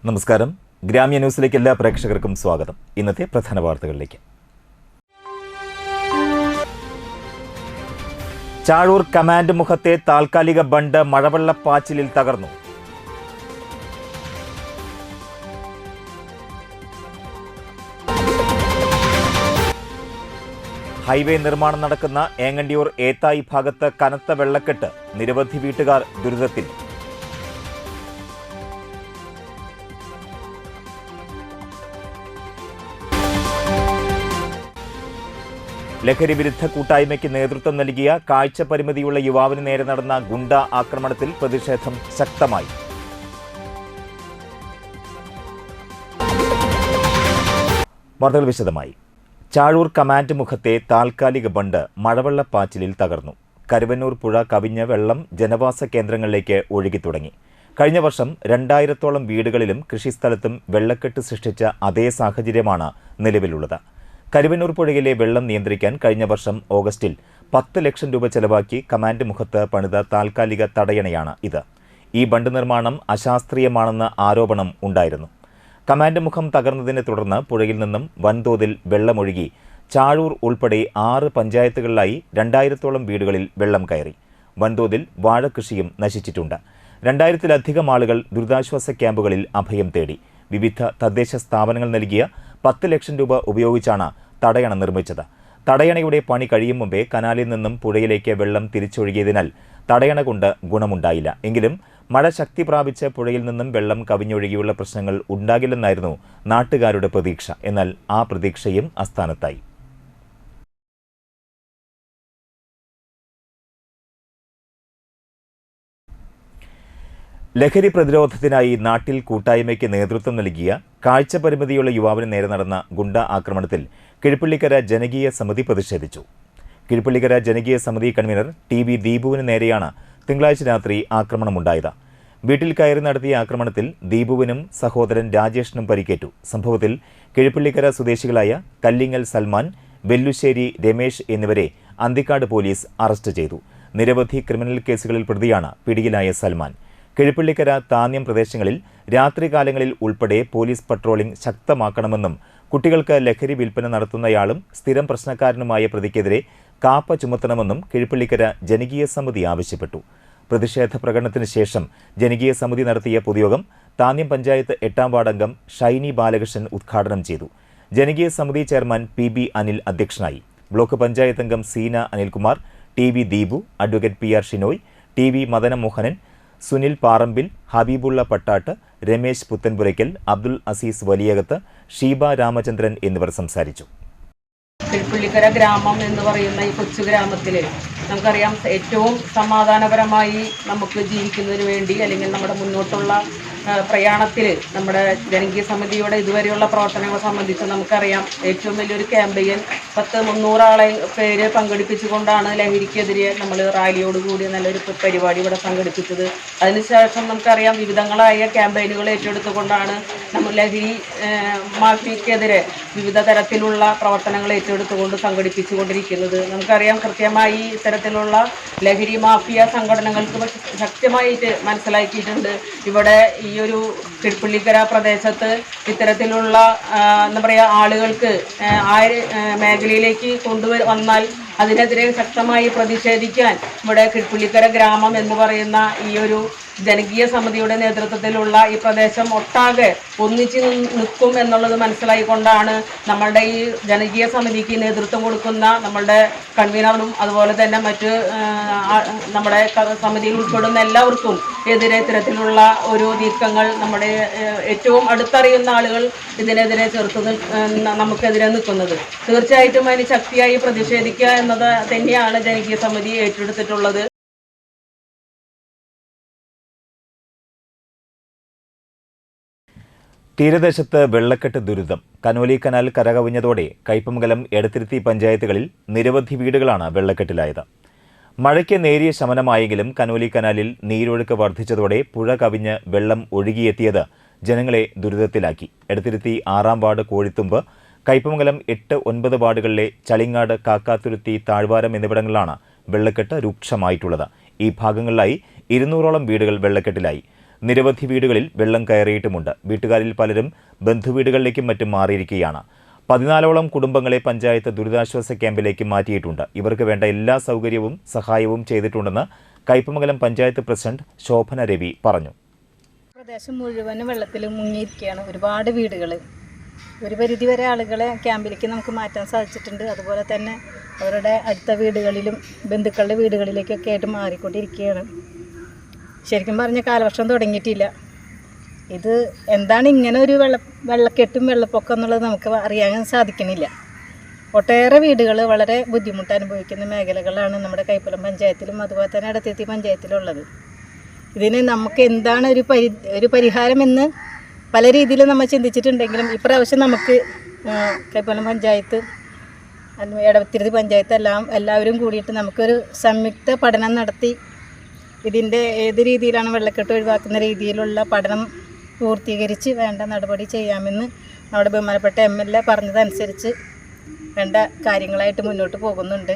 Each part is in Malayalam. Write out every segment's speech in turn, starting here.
നമസ്കാരം. ഗ്രാമ്യ ന്യൂസിലേക്ക് എല്ലാ പ്രേക്ഷകർക്കും സ്വാഗതം. ഇന്നത്തെ പ്രധാന വാർത്തകളിലേക്ക്. ചാഴൂർ കമാൻഡ് മുഖത്തെ താൽക്കാലിക ബണ്ട് മഴവെള്ളപ്പാച്ചിലിൽ തകർന്നു. ഹൈവേ നിർമ്മാണം നടക്കുന്ന ഏങ്ങണ്ടിയൂർ ഏത്തായി ഭാഗത്ത് കനത്ത വെള്ളക്കെട്ട്, നിരവധി വീട്ടുകാർ ദുരിതത്തിൽ. ലഹരി വിരുദ്ധ കൂട്ടായ്മയ്ക്ക് നേതൃത്വം നൽകിയ കാഴ്ച പരിമിതിയുള്ള യുവാവിന് നേരെ നടന്ന ഗുണ്ട ആക്രമണത്തിൽ പ്രതിഷേധം ശക്തമായി. വാർത്തകൾ വിശദമായി. ചാഴൂർ കമാൻഡ് മുഖത്തെ താൽക്കാലിക ബണ്ട് മഴവെള്ളപ്പാച്ചിലിൽ തകർന്നു. കരുവന്നൂർ പുഴ കവിഞ്ഞ വെള്ളം ജനവാസ കേന്ദ്രങ്ങളിലേക്ക് ഒഴുകിത്തുടങ്ങി. കഴിഞ്ഞ വർഷം 2000-ഓളം വീടുകളിലും കൃഷിസ്ഥലത്തും വെള്ളക്കെട്ട് സൃഷ്ടിച്ച അതേ സാഹചര്യമാണ് നിലവിലുള്ളത്. കരുവന്നൂർ പുഴയിലെ വെള്ളം നിയന്ത്രിക്കാൻ കഴിഞ്ഞ വർഷം ഓഗസ്റ്റിൽ 10 ലക്ഷം രൂപ ചെലവാക്കി കമാൻഡ് മുഖത്ത് പണിത താൽക്കാലിക തടയണയാണ് ഇത്. ഈ ബണ്ട് നിർമ്മാണം അശാസ്ത്രീയമാണെന്ന ആരോപണം ഉണ്ടായിരുന്നു. കമാൻഡ് മുഖം തകർന്നതിനെ തുടർന്ന് പുഴയിൽ നിന്നും വൻതോതിൽ വെള്ളമൊഴുകി ചാഴൂർ ഉൾപ്പെടെ 6 പഞ്ചായത്തുകളിലായി 2000-ഓളം വീടുകളിൽ വെള്ളം കയറി. വൻതോതിൽ വാഴകൃഷിയും നശിച്ചിട്ടുണ്ട്. 2000-ലധികം ആളുകൾ ദുരിതാശ്വാസ ക്യാമ്പുകളിൽ അഭയം തേടി. വിവിധ തദ്ദേശ സ്ഥാപനങ്ങൾ നൽകിയ 10 ലക്ഷം രൂപ ഉപയോഗിച്ചാണ് തടയണ നിർമ്മിച്ചത്. തടയണയുടെ പണി കഴിയും മുമ്പേ കനാലിൽ നിന്നും പുഴയിലേക്ക് വെള്ളം തിരിച്ചൊഴുകിയതിനാൽ തടയണ കൊണ്ട് ഗുണമുണ്ടായില്ല. എങ്കിലും മഴ ശക്തി പ്രാപിച്ച പുഴയിൽ നിന്നും വെള്ളം കവിഞ്ഞൊഴുകിയുള്ള പ്രശ്നങ്ങൾ ഉണ്ടാകില്ലെന്നായിരുന്നു നാട്ടുകാരുടെ പ്രതീക്ഷ. എന്നാൽ ആ പ്രതീക്ഷയും അസ്ഥാനത്തായി. ലഹരി പ്രതിരോധത്തിനായി നാട്ടിൽ കൂട്ടായ്മയ്ക്ക് നേതൃത്വം നൽകിയ കാഴ്ച പരിമിതിയുള്ള യുവാവിന് നേരെ നടന്ന ഗുണ്ട ആക്രമണത്തിൽ കിഴപ്പള്ളിക്കര ജനകീയ സമിതി പ്രതിഷേധിച്ചു. കിഴപ്പള്ളിക്കര ജനകീയ സമിതി കൺവീനർ ടി വി ദീപുവിന് നേരെയാണ് തിങ്കളാഴ്ച രാത്രി ആക്രമണമുണ്ടായത്. വീട്ടിൽ കയറി നടത്തിയ ആക്രമണത്തിൽ ദീപുവിനും സഹോദരൻ രാജേഷിനും പരിക്കേറ്റു. സംഭവത്തിൽ കിഴപ്പള്ളിക്കര സ്വദേശികളായ കല്ലിങ്ങൽ സൽമാൻ, വെല്ലുശ്ശേരി രമേശ് എന്നിവരെ അന്തിക്കാട് പോലീസ് അറസ്റ്റ് ചെയ്തു. നിരവധി ക്രിമിനൽ കേസുകളിൽ പ്രതിയാണ് പിടിയിലായ സൽമാൻ. കിഴപ്പള്ളിക്കര താന്യം പ്രദേശങ്ങളിൽ രാത്രികാലങ്ങളിൽ ഉൾപ്പെടെ പോലീസ് പട്രോളിംഗ് ശക്തമാക്കണമെന്നും കുട്ടികൾക്ക് ലഹരി വിൽപ്പന നടത്തുന്നയാളും സ്ഥിരം പ്രശ്നക്കാരനുമായ പ്രതിക്കെതിരെ കാപ്പ ചുമത്തണമെന്നും കിഴപ്പള്ളിക്കര ജനകീയ സമിതി ആവശ്യപ്പെട്ടു. പ്രതിഷേധ പ്രകടനത്തിന് ശേഷം ജനകീയ സമിതി നടത്തിയ പൊതുയോഗം താന്യം പഞ്ചായത്ത് 8-ാം വാർഡംഗം ഷൈനി ബാലകൃഷ്ണൻ ഉദ്ഘാടനം ചെയ്തു. ജനകീയ സമിതി ചെയർമാൻ പി അനിൽ അധ്യക്ഷനായി. ബ്ലോക്ക് പഞ്ചായത്ത് അംഗം Seena Anilkumar, T V Deepu, advocate PR Shinoy, T V Madanamohanan, Sunil Parambil, Habibulla Pattat, Ramesh Puthanpurakkal, Abdul Aziz Valiyakath, Sheeba Ramachandran എന്നിവർ സംസാരിച്ചു. കിഴപ്പള്ളിക്കര ഗ്രാമം എന്ന് പറയുന്ന ഈ കൊച്ചു ഗ്രാമത്തിൽ നമുക്കറിയാം, ഏറ്റവും സമാധാനപരമായി നമുക്ക് ജീവിക്കുന്നതിന് വേണ്ടി അല്ലെങ്കിൽ നമ്മുടെ മുന്നോട്ടുള്ള പ്രയാണത്തിൽ നമ്മുടെ ജനകീയ സമിതിയുടെ ഇതുവരെയുള്ള പ്രവർത്തനങ്ങളെ സംബന്ധിച്ച് നമുക്കറിയാം, ഏറ്റവും വലിയൊരു ക്യാമ്പയിൻ 300 പേര് പങ്കെടുപ്പിച്ചുകൊണ്ടാണ് ലഹരിക്കെതിരെ നമ്മൾ റാലിയോടുകൂടി നല്ലൊരു പരിപാടി ഇവിടെ സംഘടിപ്പിച്ചത്. അതിനുശേഷം നമുക്കറിയാം, വിവിധങ്ങളായ ക്യാമ്പയിനുകൾ ഏറ്റെടുത്തുകൊണ്ടാണ് നമ്മൾ ലഹരി മാഫിയക്കെതിരെ വിവിധ തരത്തിലുള്ള പ്രവർത്തനങ്ങൾ ഏറ്റെടുത്തുകൊണ്ട് സംഘടിപ്പിച്ചുകൊണ്ടിരിക്കുന്നത്. നമുക്കറിയാം, കൃത്യമായി ഇത്തരത്തിലുള്ള ലഹരി മാഫിയ സംഘടനകൾക്ക് ശക്തമായിട്ട് മനസ്സിലാക്കിയിട്ടുണ്ട്. ഇവിടെ ഈ ഒരു കിഴപ്പള്ളിക്കര പ്രദേശത്ത് ഇത്തരത്തിലുള്ള എന്താ പറയുക, ആളുകൾക്ക് ആ മേഖലയിലേക്ക് വന്നാൽ അതിനെതിരെ ശക്തമായി പ്രതിഷേധിക്കാൻ ഇവിടെ കിഴപ്പള്ളിക്കര ഗ്രാമം എന്ന് പറയുന്ന ഈ ഒരു ജനകീയ സമിതിയുടെ നേതൃത്വത്തിലുള്ള ഈ പ്രദേശം ഒട്ടാകെ ഒന്നിച്ച് നിൽക്കും എന്നുള്ളത് മനസ്സിലായിക്കൊണ്ടാണ് നമ്മളുടെ ഈ ജനകീയ സമിതിക്ക് നേതൃത്വം കൊടുക്കുന്ന നമ്മളുടെ കൺവീനറും അതുപോലെ തന്നെ മറ്റ് നമ്മുടെ സമിതിയിൽ ഉൾപ്പെടുന്ന എല്ലാവർക്കും എതിരെ ഇത്തരത്തിലുള്ള ഒരു നീക്കങ്ങൾ നമ്മുടെ ഏറ്റവും അടുത്തറിയുന്ന ആളുകൾ ഇതിനെതിരെ നമുക്കെതിരെ നിൽക്കുന്നത്. തീർച്ചയായിട്ടും അതിന് ശക്തിയായി പ്രതിഷേധിക്കുക എന്നത് തന്നെയാണ് ജനകീയ സമിതി ഏറ്റെടുത്തിട്ടുള്ളത്. തീരദേശത്ത് വെള്ളക്കെട്ട് ദുരിതം. കനോലി കനാൽ കരകവിഞ്ഞതോടെ കയ്പമംഗലം, എടത്തിരുത്തി പഞ്ചായത്തുകളിൽ നിരവധി വീടുകളാണ് വെള്ളക്കെട്ടിലായത്. മഴയ്ക്ക് നേരിയ ശമനമായെങ്കിലും കനോലി കനാലിൽ നീരൊഴുക്ക് വർദ്ധിച്ചതോടെ പുഴ കവിഞ്ഞ് വെള്ളം ഒഴുകിയെത്തിയത് ജനങ്ങളെ ദുരിതത്തിലാക്കി. എടത്തിരുത്തി 6-ാം വാർഡ് കോഴിത്തുമ്പ്, കയ്പമംഗലം 8, 9 വാർഡുകളിലെ ചളിങ്ങാട്, കാക്കാത്തുരുത്തി, താഴ്വാരം എന്നിവിടങ്ങളിലാണ് വെള്ളക്കെട്ട് രൂക്ഷമായിട്ടുള്ളത്. ഈ ഭാഗങ്ങളിലായി 200-ഓളം വീടുകൾ വെള്ളക്കെട്ടിലായി. നിരവധി വീടുകളിൽ വെള്ളം കയറിയിട്ടുമുണ്ട്. വീട്ടുകാരിൽ പലരും ബന്ധുവീടുകളിലേക്കും മറ്റും മാറിയിരിക്കുകയാണ്. 14ഓളം കുടുംബങ്ങളെ പഞ്ചായത്ത് ദുരിതാശ്വാസ ക്യാമ്പിലേക്ക് മാറ്റിയിട്ടുണ്ട്. ഇവർക്ക് വേണ്ട എല്ലാ സൗകര്യവും സഹായവും ചെയ്തിട്ടുണ്ടെന്ന് കയ്പമംഗലം പഞ്ചായത്ത് പ്രസിഡന്റ് ശോഭന രവി പറഞ്ഞു. പ്രദേശം മുഴുവനും വെള്ളത്തിൽ മുങ്ങിയിരിക്കുകയാണ്. ഒരുപാട് വീടുകൾ, ഒരു പരിധിവരെ ആളുകളെ ക്യാമ്പിലേക്ക് നമുക്ക് മാറ്റാൻ സാധിച്ചിട്ടുണ്ട്. അതുപോലെ തന്നെ അവരുടെ അടുത്ത വീടുകളിലും ബന്ധുക്കളുടെ വീടുകളിലേക്കൊക്കെ ആയിട്ട് മാറിക്കൊണ്ടിരിക്കുകയാണ്. ശരിക്കും പറഞ്ഞ കാലവർഷം തുടങ്ങിയിട്ടില്ല. ഇത് എന്താണ് ഇങ്ങനെ ഒരു വെള്ളക്കെട്ടും വെള്ളപ്പൊക്കം എന്നുള്ളത് നമുക്ക് അറിയാൻ സാധിക്കുന്നില്ല. ഒട്ടേറെ വീടുകൾ വളരെ ബുദ്ധിമുട്ട് അനുഭവിക്കുന്ന മേഖലകളാണ് നമ്മുടെ കയ്പമംഗലം പഞ്ചായത്തിലും അതുപോലെ തന്നെ എടത്തിരുത്തി പഞ്ചായത്തിലുള്ളത്. ഇതിന് നമുക്ക് എന്താണ് ഒരു പരിഹാരമെന്ന് പല രീതിയിൽ നമ്മൾ ചിന്തിച്ചിട്ടുണ്ടെങ്കിലും ഇപ്രാവശ്യം നമുക്ക് കയ്പമംഗലം പഞ്ചായത്ത് എടത്തിരുത്തി പഞ്ചായത്ത് എല്ലാവരും കൂടിയിട്ട് നമുക്കൊരു സംയുക്ത പഠനം നടത്തി ഇതിൻ്റെ ഏത് രീതിയിലാണ് വെള്ളക്കെട്ട് ഒഴിവാക്കുന്ന രീതിയിലുള്ള പഠനം പൂർത്തീകരിച്ച് വേണ്ട നടപടി ചെയ്യാമെന്ന് നമ്മുടെ ബഹുമാനപ്പെട്ട MLA പറഞ്ഞതനുസരിച്ച് വേണ്ട കാര്യങ്ങളായിട്ട് മുന്നോട്ട് പോകുന്നുണ്ട്.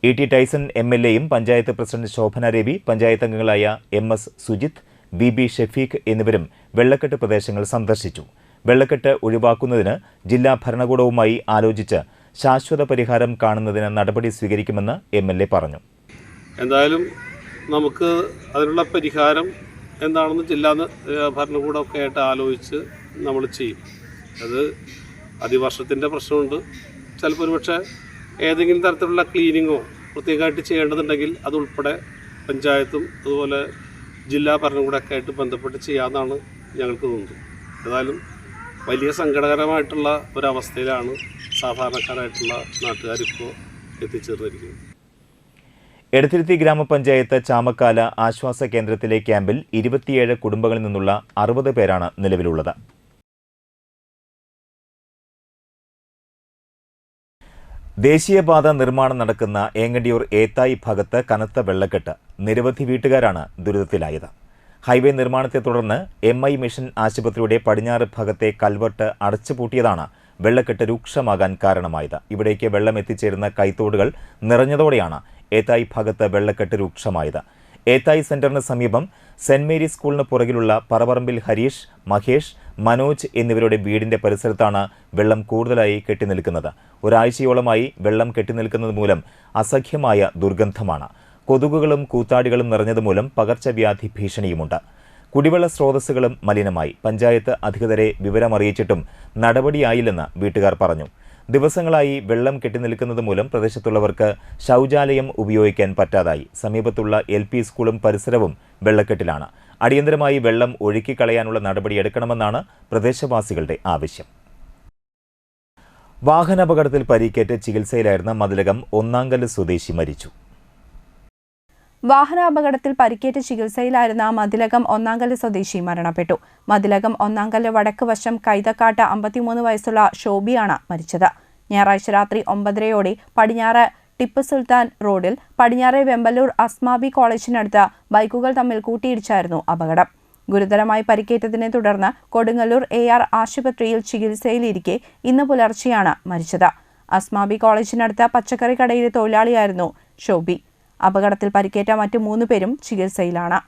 E.T. ടൈസൺ MLAയും പഞ്ചായത്ത് പ്രസിഡന്റ് ശോഭന രവി, പഞ്ചായത്ത് അംഗങ്ങളായ MS സുജിത്ത്, BB ഷെഫീഖ് എന്നിവരും വെള്ളക്കെട്ട് പ്രദേശങ്ങൾ സന്ദർശിച്ചു. വെള്ളക്കെട്ട് ഒഴിവാക്കുന്നതിന് ജില്ലാ ഭരണകൂടവുമായി ആലോചിച്ച് ശാശ്വത പരിഹാരം കാണുന്നതിന് നടപടി സ്വീകരിക്കുമെന്ന് MLA പറഞ്ഞു. എന്തായാലും നമുക്ക് അതിനുള്ള പരിഹാരം എന്താണെന്ന് ജില്ലാ ഭരണകൂടമൊക്കെ ആയിട്ട് ആലോചിച്ച് നമ്മൾ ചെയ്യും. അത് അതിവർഷത്തിൻ്റെ പ്രശ്നമുണ്ട്. ചിലപ്പോൾ ഒരുപക്ഷെ ഏതെങ്കിലും തരത്തിലുള്ള ക്ലീനിങ്ങോ പ്രത്യേകമായിട്ട് ചെയ്യേണ്ടതുണ്ടെങ്കിൽ അതുൾപ്പെടെ പഞ്ചായത്തും അതുപോലെ ജില്ലാ ഭരണകൂടമൊക്കെ ആയിട്ട് ബന്ധപ്പെട്ട് ചെയ്യാമെന്നാണ് ഞങ്ങൾക്ക് തോന്നുന്നത്. ഏതായാലും വലിയ സങ്കടകരമായിട്ടുള്ള ഒരവസ്ഥയിലാണ് സാധാരണക്കാരായിട്ടുള്ള നാട്ടുകാരിപ്പോൾ എത്തിച്ചേർന്നിരിക്കുന്നത്. എടത്തിരുത്തി ഗ്രാമപഞ്ചായത്ത് ചാമക്കാല ആശ്വാസ കേന്ദ്രത്തിലെ ക്യാമ്പിൽ 27 കുടുംബങ്ങളിൽ നിന്നുള്ള 60 പേരാണ് നിലവിലുള്ളത്. ദേശീയപാത നിർമ്മാണം നടക്കുന്ന ഏങ്ങണ്ടിയൂർ ഏത്തായി ഭാഗത്ത് കനത്ത വെള്ളക്കെട്ട്. നിരവധി വീട്ടുകാരാണ് ദുരിതത്തിലായത്. ഹൈവേ നിർമ്മാണത്തെ തുടർന്ന് MI മിഷൻ ആശുപത്രിയുടെ പടിഞ്ഞാറ് ഭാഗത്തെ കൽവർട്ട് അടച്ചുപൂട്ടിയതാണ് വെള്ളക്കെട്ട് രൂക്ഷമാകാൻ കാരണമായത്. ഇവിടേക്ക് വെള്ളം എത്തിച്ചേരുന്ന കൈത്തോടുകൾ നിറഞ്ഞതോടെയാണ് ഏത്തായി ഭാഗത്ത് വെള്ളക്കെട്ട് രൂക്ഷമായത്. ഏത്തായി സെന്ററിന് സമീപം സെന്റ് മേരീസ് സ്കൂളിന് പുറകിലുള്ള പറവറമ്പിൽ ഹരീഷ്, മഹേഷ്, മനോജ് എന്നിവരുടെ വീടിന്റെ പരിസരത്താണ് വെള്ളം കൂടുതലായി കെട്ടിനിൽക്കുന്നത്. ഒരാഴ്ചയോളമായി വെള്ളം കെട്ടിനിൽക്കുന്നത് മൂലം അസഖ്യമായ ദുർഗന്ധമാണ്. കൊതുകുകളും കൂത്താടികളും നിറഞ്ഞതുമൂലം പകർച്ചവ്യാധി ഭീഷണിയുമുണ്ട്. കുടിവെള്ള സ്രോതസ്സുകളും മലിനമായി. പഞ്ചായത്ത് അധികൃതരെ വിവരമറിയിച്ചിട്ടും നടപടിയായില്ലെന്ന് വീട്ടുകാർ പറഞ്ഞു. ദിവസങ്ങളായി വെള്ളം കെട്ടിനിൽക്കുന്നത് മൂലം പ്രദേശത്തുള്ളവർക്ക് ശൗചാലയം ഉപയോഗിക്കാൻ പറ്റാതായി. സമീപത്തുള്ള LP സ്കൂളും പരിസരവും വെള്ളക്കെട്ടിലാണ്. അടിയന്തരമായി വെള്ളം ഒഴുക്കിക്കളയാനുള്ള നടപടിയെടുക്കണമെന്നാണ് പ്രദേശവാസികളുടെ ആവശ്യം. വാഹനാപകടത്തിൽ പരിക്കേറ്റ് ചികിത്സയിലായിരുന്ന മതിലകം ഒന്നാങ്കല്ല് സ്വദേശി മരിച്ചു. വാഹനാപകടത്തിൽ പരിക്കേറ്റ് ചികിത്സയിലായിരുന്ന മതിലകം ഒന്നാങ്കല്ല് സ്വദേശി മരണപ്പെട്ടു. മതിലകം ഒന്നാങ്കല്ല് വടക്ക് വശം കൈതക്കാട്ട് 53 വയസ്സുള്ള ഷോബിയാണ് മരിച്ചത്. ഞായറാഴ്ച രാത്രി 9:30 പടിഞ്ഞാറ് ടിപ്പു സുൽത്താൻ റോഡിൽ പടിഞ്ഞാറെ വെമ്പലൂർ അസ്മാബി കോളേജിനടുത്ത് ബൈക്കുകൾ തമ്മിൽ കൂട്ടിയിടിച്ചായിരുന്നു അപകടം. ഗുരുതരമായി പരിക്കേറ്റതിനെ തുടർന്ന് കൊടുങ്ങല്ലൂർ AR ആശുപത്രിയിൽ ചികിത്സയിലിരിക്കെ ഇന്ന് പുലർച്ചെയാണ് മരിച്ചത്. അസ്മാബി കോളേജിനടുത്ത പച്ചക്കറി കടയിലെ തൊഴിലാളിയായിരുന്നു ഷോബി. അപകടത്തിൽ പരിക്കേറ്റ മറ്റു 3 പേരും ചികിത്സയിലാണ്.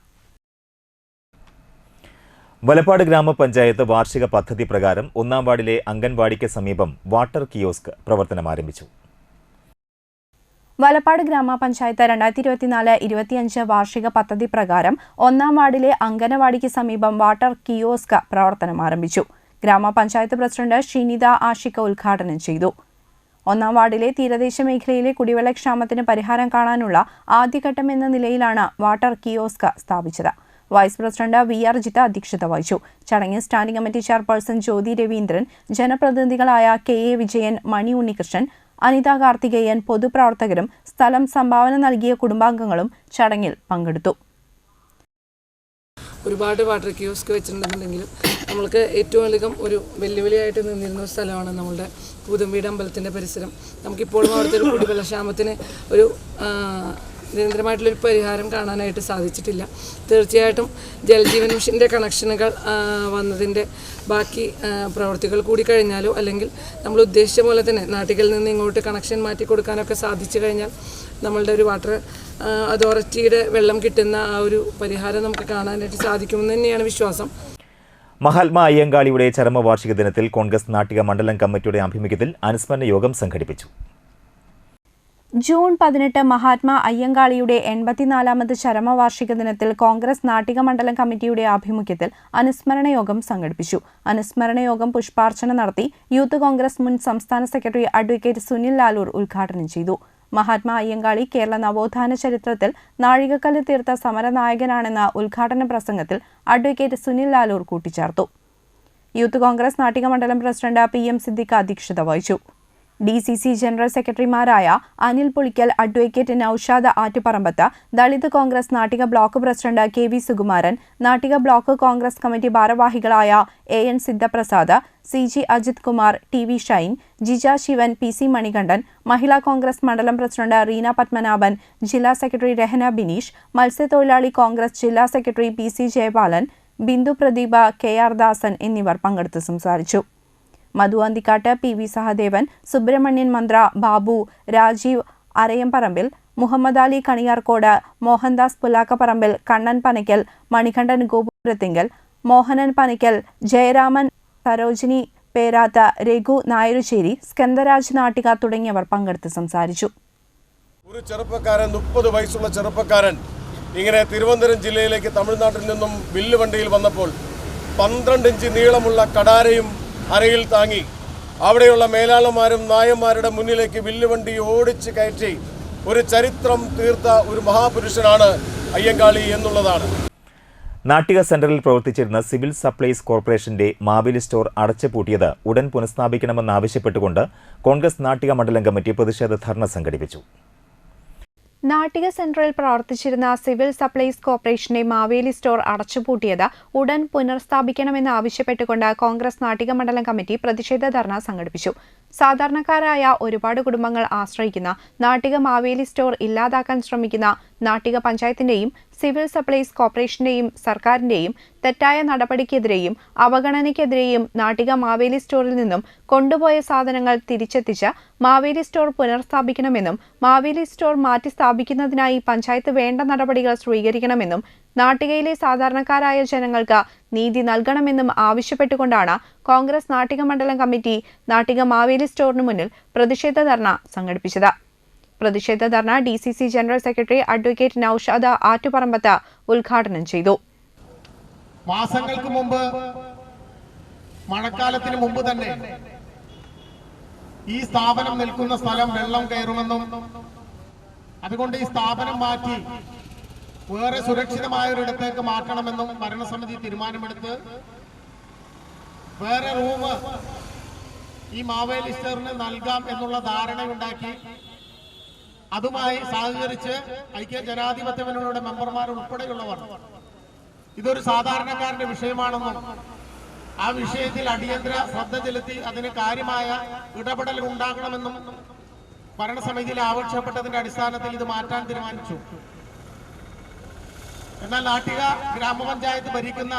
വലപ്പാട് ഗ്രാമപഞ്ചായത്ത് വാർഷിക പദ്ധതി പ്രകാരം 1-ാം വാർഡിലെ അംഗൻവാടിക്ക് സമീപം വാട്ടർ കിയോസ്ക് പ്രവർത്തനം ആരംഭിച്ചു. വലപ്പാട് ഗ്രാമപഞ്ചായത്ത് 2024-25 വാർഷിക പദ്ധതി പ്രകാരം 1-ാം വാർഡിലെ അംഗനവാടിക്ക് സമീപം വാട്ടർ കിയോസ്ക് പ്രവർത്തനം ആരംഭിച്ചു. ഗ്രാമപഞ്ചായത്ത് പ്രസിഡന്റ് ഷിനിത ആഷിക ഉദ്ഘാടനം ചെയ്തു. 1-ാം വാർഡിലെ തീരദേശ മേഖലയിലെ കുടിവെള്ളക്ഷാമത്തിന് പരിഹാരം കാണാനുള്ള ആദ്യഘട്ടം എന്ന നിലയിലാണ് വാട്ടർ കിയോസ്ക് സ്ഥാപിച്ചത്. വൈസ് പ്രസിഡന്റ് VR ജിത്ത അധ്യക്ഷത വഹിച്ചു. ചടങ്ങിൽ standing committee chairperson Jyothi Raveendran, ജനപ്രതിനിധികളായ KA വിജയൻ, മണി ഉണ്ണികൃഷ്ണൻ, അനിത കാർത്തികേയൻ, പൊതുപ്രവർത്തകരും സ്ഥലം സംഭാവന നൽകിയ കുടുംബാംഗങ്ങളും ചടങ്ങിൽ പങ്കെടുത്തു. ഒരുപാട് വാട്ടർ കിയോസ്ക് വെച്ചിട്ടുണ്ടെന്നുണ്ടെങ്കിലും നമ്മൾക്ക് ഏറ്റവും അധികം ഒരു വെല്ലുവിളിയായിട്ട് നിന്നിരുന്ന ഒരു സ്ഥലമാണ് നമ്മളുടെ പൂതംവീട് അമ്പലത്തിൻ്റെ പരിസരം. നമുക്കിപ്പോഴും അവിടുത്തെ ഒരു കുടിവെള്ളക്ഷാമത്തിന് ഒരു നിരന്തരമായിട്ടുള്ളൊരു പരിഹാരം കാണാനായിട്ട് സാധിച്ചിട്ടില്ല. തീർച്ചയായിട്ടും ജലജീവൻ മിഷൻ്റെ കണക്ഷനുകൾ വന്നതിൻ്റെ ബാക്കി പ്രവർത്തികൾ കൂടി കഴിഞ്ഞാലോ അല്ലെങ്കിൽ നമ്മൾ ഉദ്ദേശിച്ച പോലെ തന്നെ നാട്ടികളിൽ നിന്ന് ഇങ്ങോട്ട് കണക്ഷൻ മാറ്റി കൊടുക്കാനൊക്കെ സാധിച്ചു കഴിഞ്ഞാൽ നമ്മളുടെ ഒരു വാട്ടർ അതോറിറ്റിയുടെ വെള്ളം കിട്ടുന്ന ആ ഒരു പരിഹാരം നമുക്ക് കാണാനായിട്ട് സാധിക്കുമെന്ന് തന്നെയാണ് വിശ്വാസം. മഹാത്മാ അയ്യങ്കാളിയുടെ ചരമവാർഷിക ദിനത്തിൽ കോൺഗ്രസ് നാട്ടിക മണ്ഡലം കമ്മിറ്റിയുടെ ആഭിമുഖ്യത്തിൽ അനുസ്മരണ യോഗം സംഘടിപ്പിച്ചു. ജൂൺ 18 മഹാത്മാ അയ്യങ്കാളിയുടെ 84ാമത് ചരമവാർഷിക ദിനത്തിൽ കോൺഗ്രസ് നാട്ടിക മണ്ഡലം കമ്മിറ്റിയുടെ ആഭിമുഖ്യത്തിൽ അനുസ്മരണ യോഗം സംഘടിപ്പിച്ചു. അനുസ്മരണ യോഗം പുഷ്പാർച്ചന നടത്തി യൂത്ത് കോൺഗ്രസ് മുൻ സംസ്ഥാന സെക്രട്ടറി അഡ്വക്കേറ്റ് സുനിൽ ലാലൂർ ഉദ്ഘാടനം ചെയ്തു. മഹാത്മാ അയ്യങ്കാളി കേരള നവോത്ഥാന ചരിത്രത്തിൽ നാഴികക്കല്ല് തീർത്ത സമരനായകനാണെന്ന ഉദ്ഘാടന പ്രസംഗത്തിൽ അഡ്വക്കേറ്റ് സുനിൽ ലാലൂർ കൂട്ടിച്ചേർത്തു. യൂത്ത് കോൺഗ്രസ് നാട്ടിക മണ്ഡലം പ്രസിഡന്റ് PM സിദ്ദിഖ് അധ്യക്ഷത വഹിച്ചു. DCC ജനറൽ സെക്രട്ടറിമാരായ Anil Pulikkal, advocate Noushad Attuparambath, Dalit Congress Nattika block president KV Sukumaran, Nattika block Congress committee ഭാരവാഹികളായ AN Sidhaprasad, CG Ajith Kumar, TV Shine, Jija Sivan, PC Manikandan, Mahila Congress മണ്ഡലം പ്രസിഡന്റ് റീന പത്മനാഭൻ, ജില്ലാ സെക്രട്ടറി രഹന ബിനീഷ്, മത്സ്യത്തൊഴിലാളി കോൺഗ്രസ് ജില്ലാ secretary PC Jayapalan, Bindu Pradeepa, KR ദാസൻ എന്നിവർ പങ്കെടുത്ത് സംസാരിച്ചു. മധു അന്തിക്കാട്ട്, PV സഹദേവൻ, സുബ്രഹ്മണ്യൻ മന്ത്ര, ബാബു, രാജീവ് അരയംപറമ്പിൽ, മുഹമ്മദ് അലി കണിയാർക്കോട്, മോഹൻദാസ് പുല്ലാക്കപ്പറമ്പിൽ, കണ്ണൻ പനയ്ക്കൽ, മണികണ്ഠൻ ഗോപുരത്തിങ്കൽ, മോഹനൻ പനയ്ക്കൽ, ജയരാമൻ, സരോജിനി പേരാത്ത്, രഘു നായരുശ്ശേരി, സ്കന്ദരാജ് നാട്ടിക തുടങ്ങിയവർ പങ്കെടുത്ത് സംസാരിച്ചു. ഒരു ചെറുപ്പക്കാരൻ, 30 വയസ്സുള്ള ചെറുപ്പക്കാരൻ ഇങ്ങനെ തിരുവനന്തപുരം ജില്ലയിലേക്ക് തമിഴ്നാട്ടിൽ നിന്നും വില്ലുവണ്ടിയിൽ വന്നപ്പോൾ 12 ഇഞ്ച് നീളമുള്ള കടാരയും അരയിൽ താങ്ങി അവിടെയുള്ള മേലാളന്മാരും നായന്മാരുടെ മുന്നിലേക്ക് വില്ലുവണ്ടി ഓടിച്ച് കയറ്റി ഒരു ചരിത്രം തീർത്ത ഒരു മഹാപുരുഷനാണ് അയ്യങ്കാളി എന്നുള്ളതാണ്. നാട്ടിക സെന്ററിൽ പ്രവർത്തിച്ചിരുന്ന സിവിൽ സപ്ലൈസ് കോർപ്പറേഷന്റെ മാവേലി സ്റ്റോർ അടച്ചുപൂട്ടിയത് ഉടൻ പുനഃസ്ഥാപിക്കണമെന്നാവശ്യപ്പെട്ടുകൊണ്ട് കോൺഗ്രസ് നാട്ടിക മണ്ഡലം കമ്മിറ്റി പ്രതിഷേധ ധർണ സംഘടിപ്പിച്ചു. നാട്ടിക സെന്ററിൽ പ്രവർത്തിച്ചിരുന്ന സിവിൽ സപ്ലൈസ് കോർപ്പറേഷന്റെ മാവേലി സ്റ്റോർ അടച്ചുപൂട്ടിയത് ഉടൻ പുനഃസ്ഥാപിക്കണമെന്ന് ആവശ്യപ്പെട്ടുകൊണ്ട് കോൺഗ്രസ് നാട്ടിക മണ്ഡലം കമ്മിറ്റി പ്രതിഷേധ ധർണ സംഘടിപ്പിച്ചു. സാധാരണക്കാരായ ഒരുപാട് കുടുംബങ്ങൾ ആശ്രയിക്കുന്ന നാട്ടിക മാവേലി സ്റ്റോർ ഇല്ലാതാക്കാൻ ശ്രമിക്കുന്ന നാട്ടിക പഞ്ചായത്തിന്റെയും സിവിൽ സപ്ലൈസ് കോർപ്പറേഷന്റെയും സർക്കാരിന്റെയും തെറ്റായ നടപടിക്കെതിരെയും അവഗണനയ്ക്കെതിരെയും നാട്ടിക മാവേലി സ്റ്റോറിൽ നിന്നും കൊണ്ടുപോയ സാധനങ്ങൾ തിരിച്ചെത്തിച്ച് മാവേലി സ്റ്റോർ പുനഃസ്ഥാപിക്കണമെന്നും മാവേലി സ്റ്റോർ മാറ്റി സ്ഥാപിക്കുന്നതിനായി പഞ്ചായത്ത് വേണ്ട നടപടികൾ സ്വീകരിക്കണമെന്നും നാട്ടികയിലെ സാധാരണക്കാരായ ജനങ്ങൾക്ക് നീതി നൽകണമെന്നും ആവശ്യപ്പെട്ടുകൊണ്ടാണ് കോൺഗ്രസ് നാട്ടിക മണ്ഡലം കമ്മിറ്റി നാട്ടിക മാവേലി സ്റ്റോറിന് മുന്നിൽ പ്രതിഷേധ ധർണ സംഘടിപ്പിച്ചത്. പ്രതിഷേധ ധർണ DCC general secretary advocate Noushad Attuparambath ഉദ്ഘാടനം ചെയ്തു. മാസങ്ങൾക്ക് മുമ്പ്, മഴക്കാലത്തിന് മുമ്പ് തന്നെ ഈ സ്ഥാപനം നിൽക്കുന്ന സ്ഥലം വെള്ളം കയറുമെന്നും അതുകൊണ്ട് ഈ സ്ഥാപനം മാറ്റി വേറെ സുരക്ഷിതമായ ഒരിടത്തേക്ക് മാറ്റണമെന്നും ഭരണസമിതി തീരുമാനമെടുത്ത് വേറെ റൂം ഈ മാവേലി സ്റ്റോറിന് നൽകാം എന്നുള്ള ധാരണയുണ്ടാക്കി അതുമായി സഹകരിച്ച് ഐക്യ ജനാധിപത്യ മുന്നണിയുടെ മെമ്പർമാർ ഉൾപ്പെടെയുള്ളവർ ഇതൊരു സാധാരണക്കാരന്റെ വിഷയമാണെന്നും ആ വിഷയത്തിൽ അടിയന്തര ശ്രദ്ധ ചെലുത്തി അതിന് കാര്യമായ ഇടപെടൽ ഉണ്ടാകണമെന്നും ഭരണസമിതിയിൽ ആവശ്യപ്പെട്ടതിന്റെ അടിസ്ഥാനത്തിൽ ഇത് മാറ്റാൻ തീരുമാനിച്ചു. എന്നാൽ നാട്ടിക ഗ്രാമപഞ്ചായത്ത് ഭരിക്കുന്ന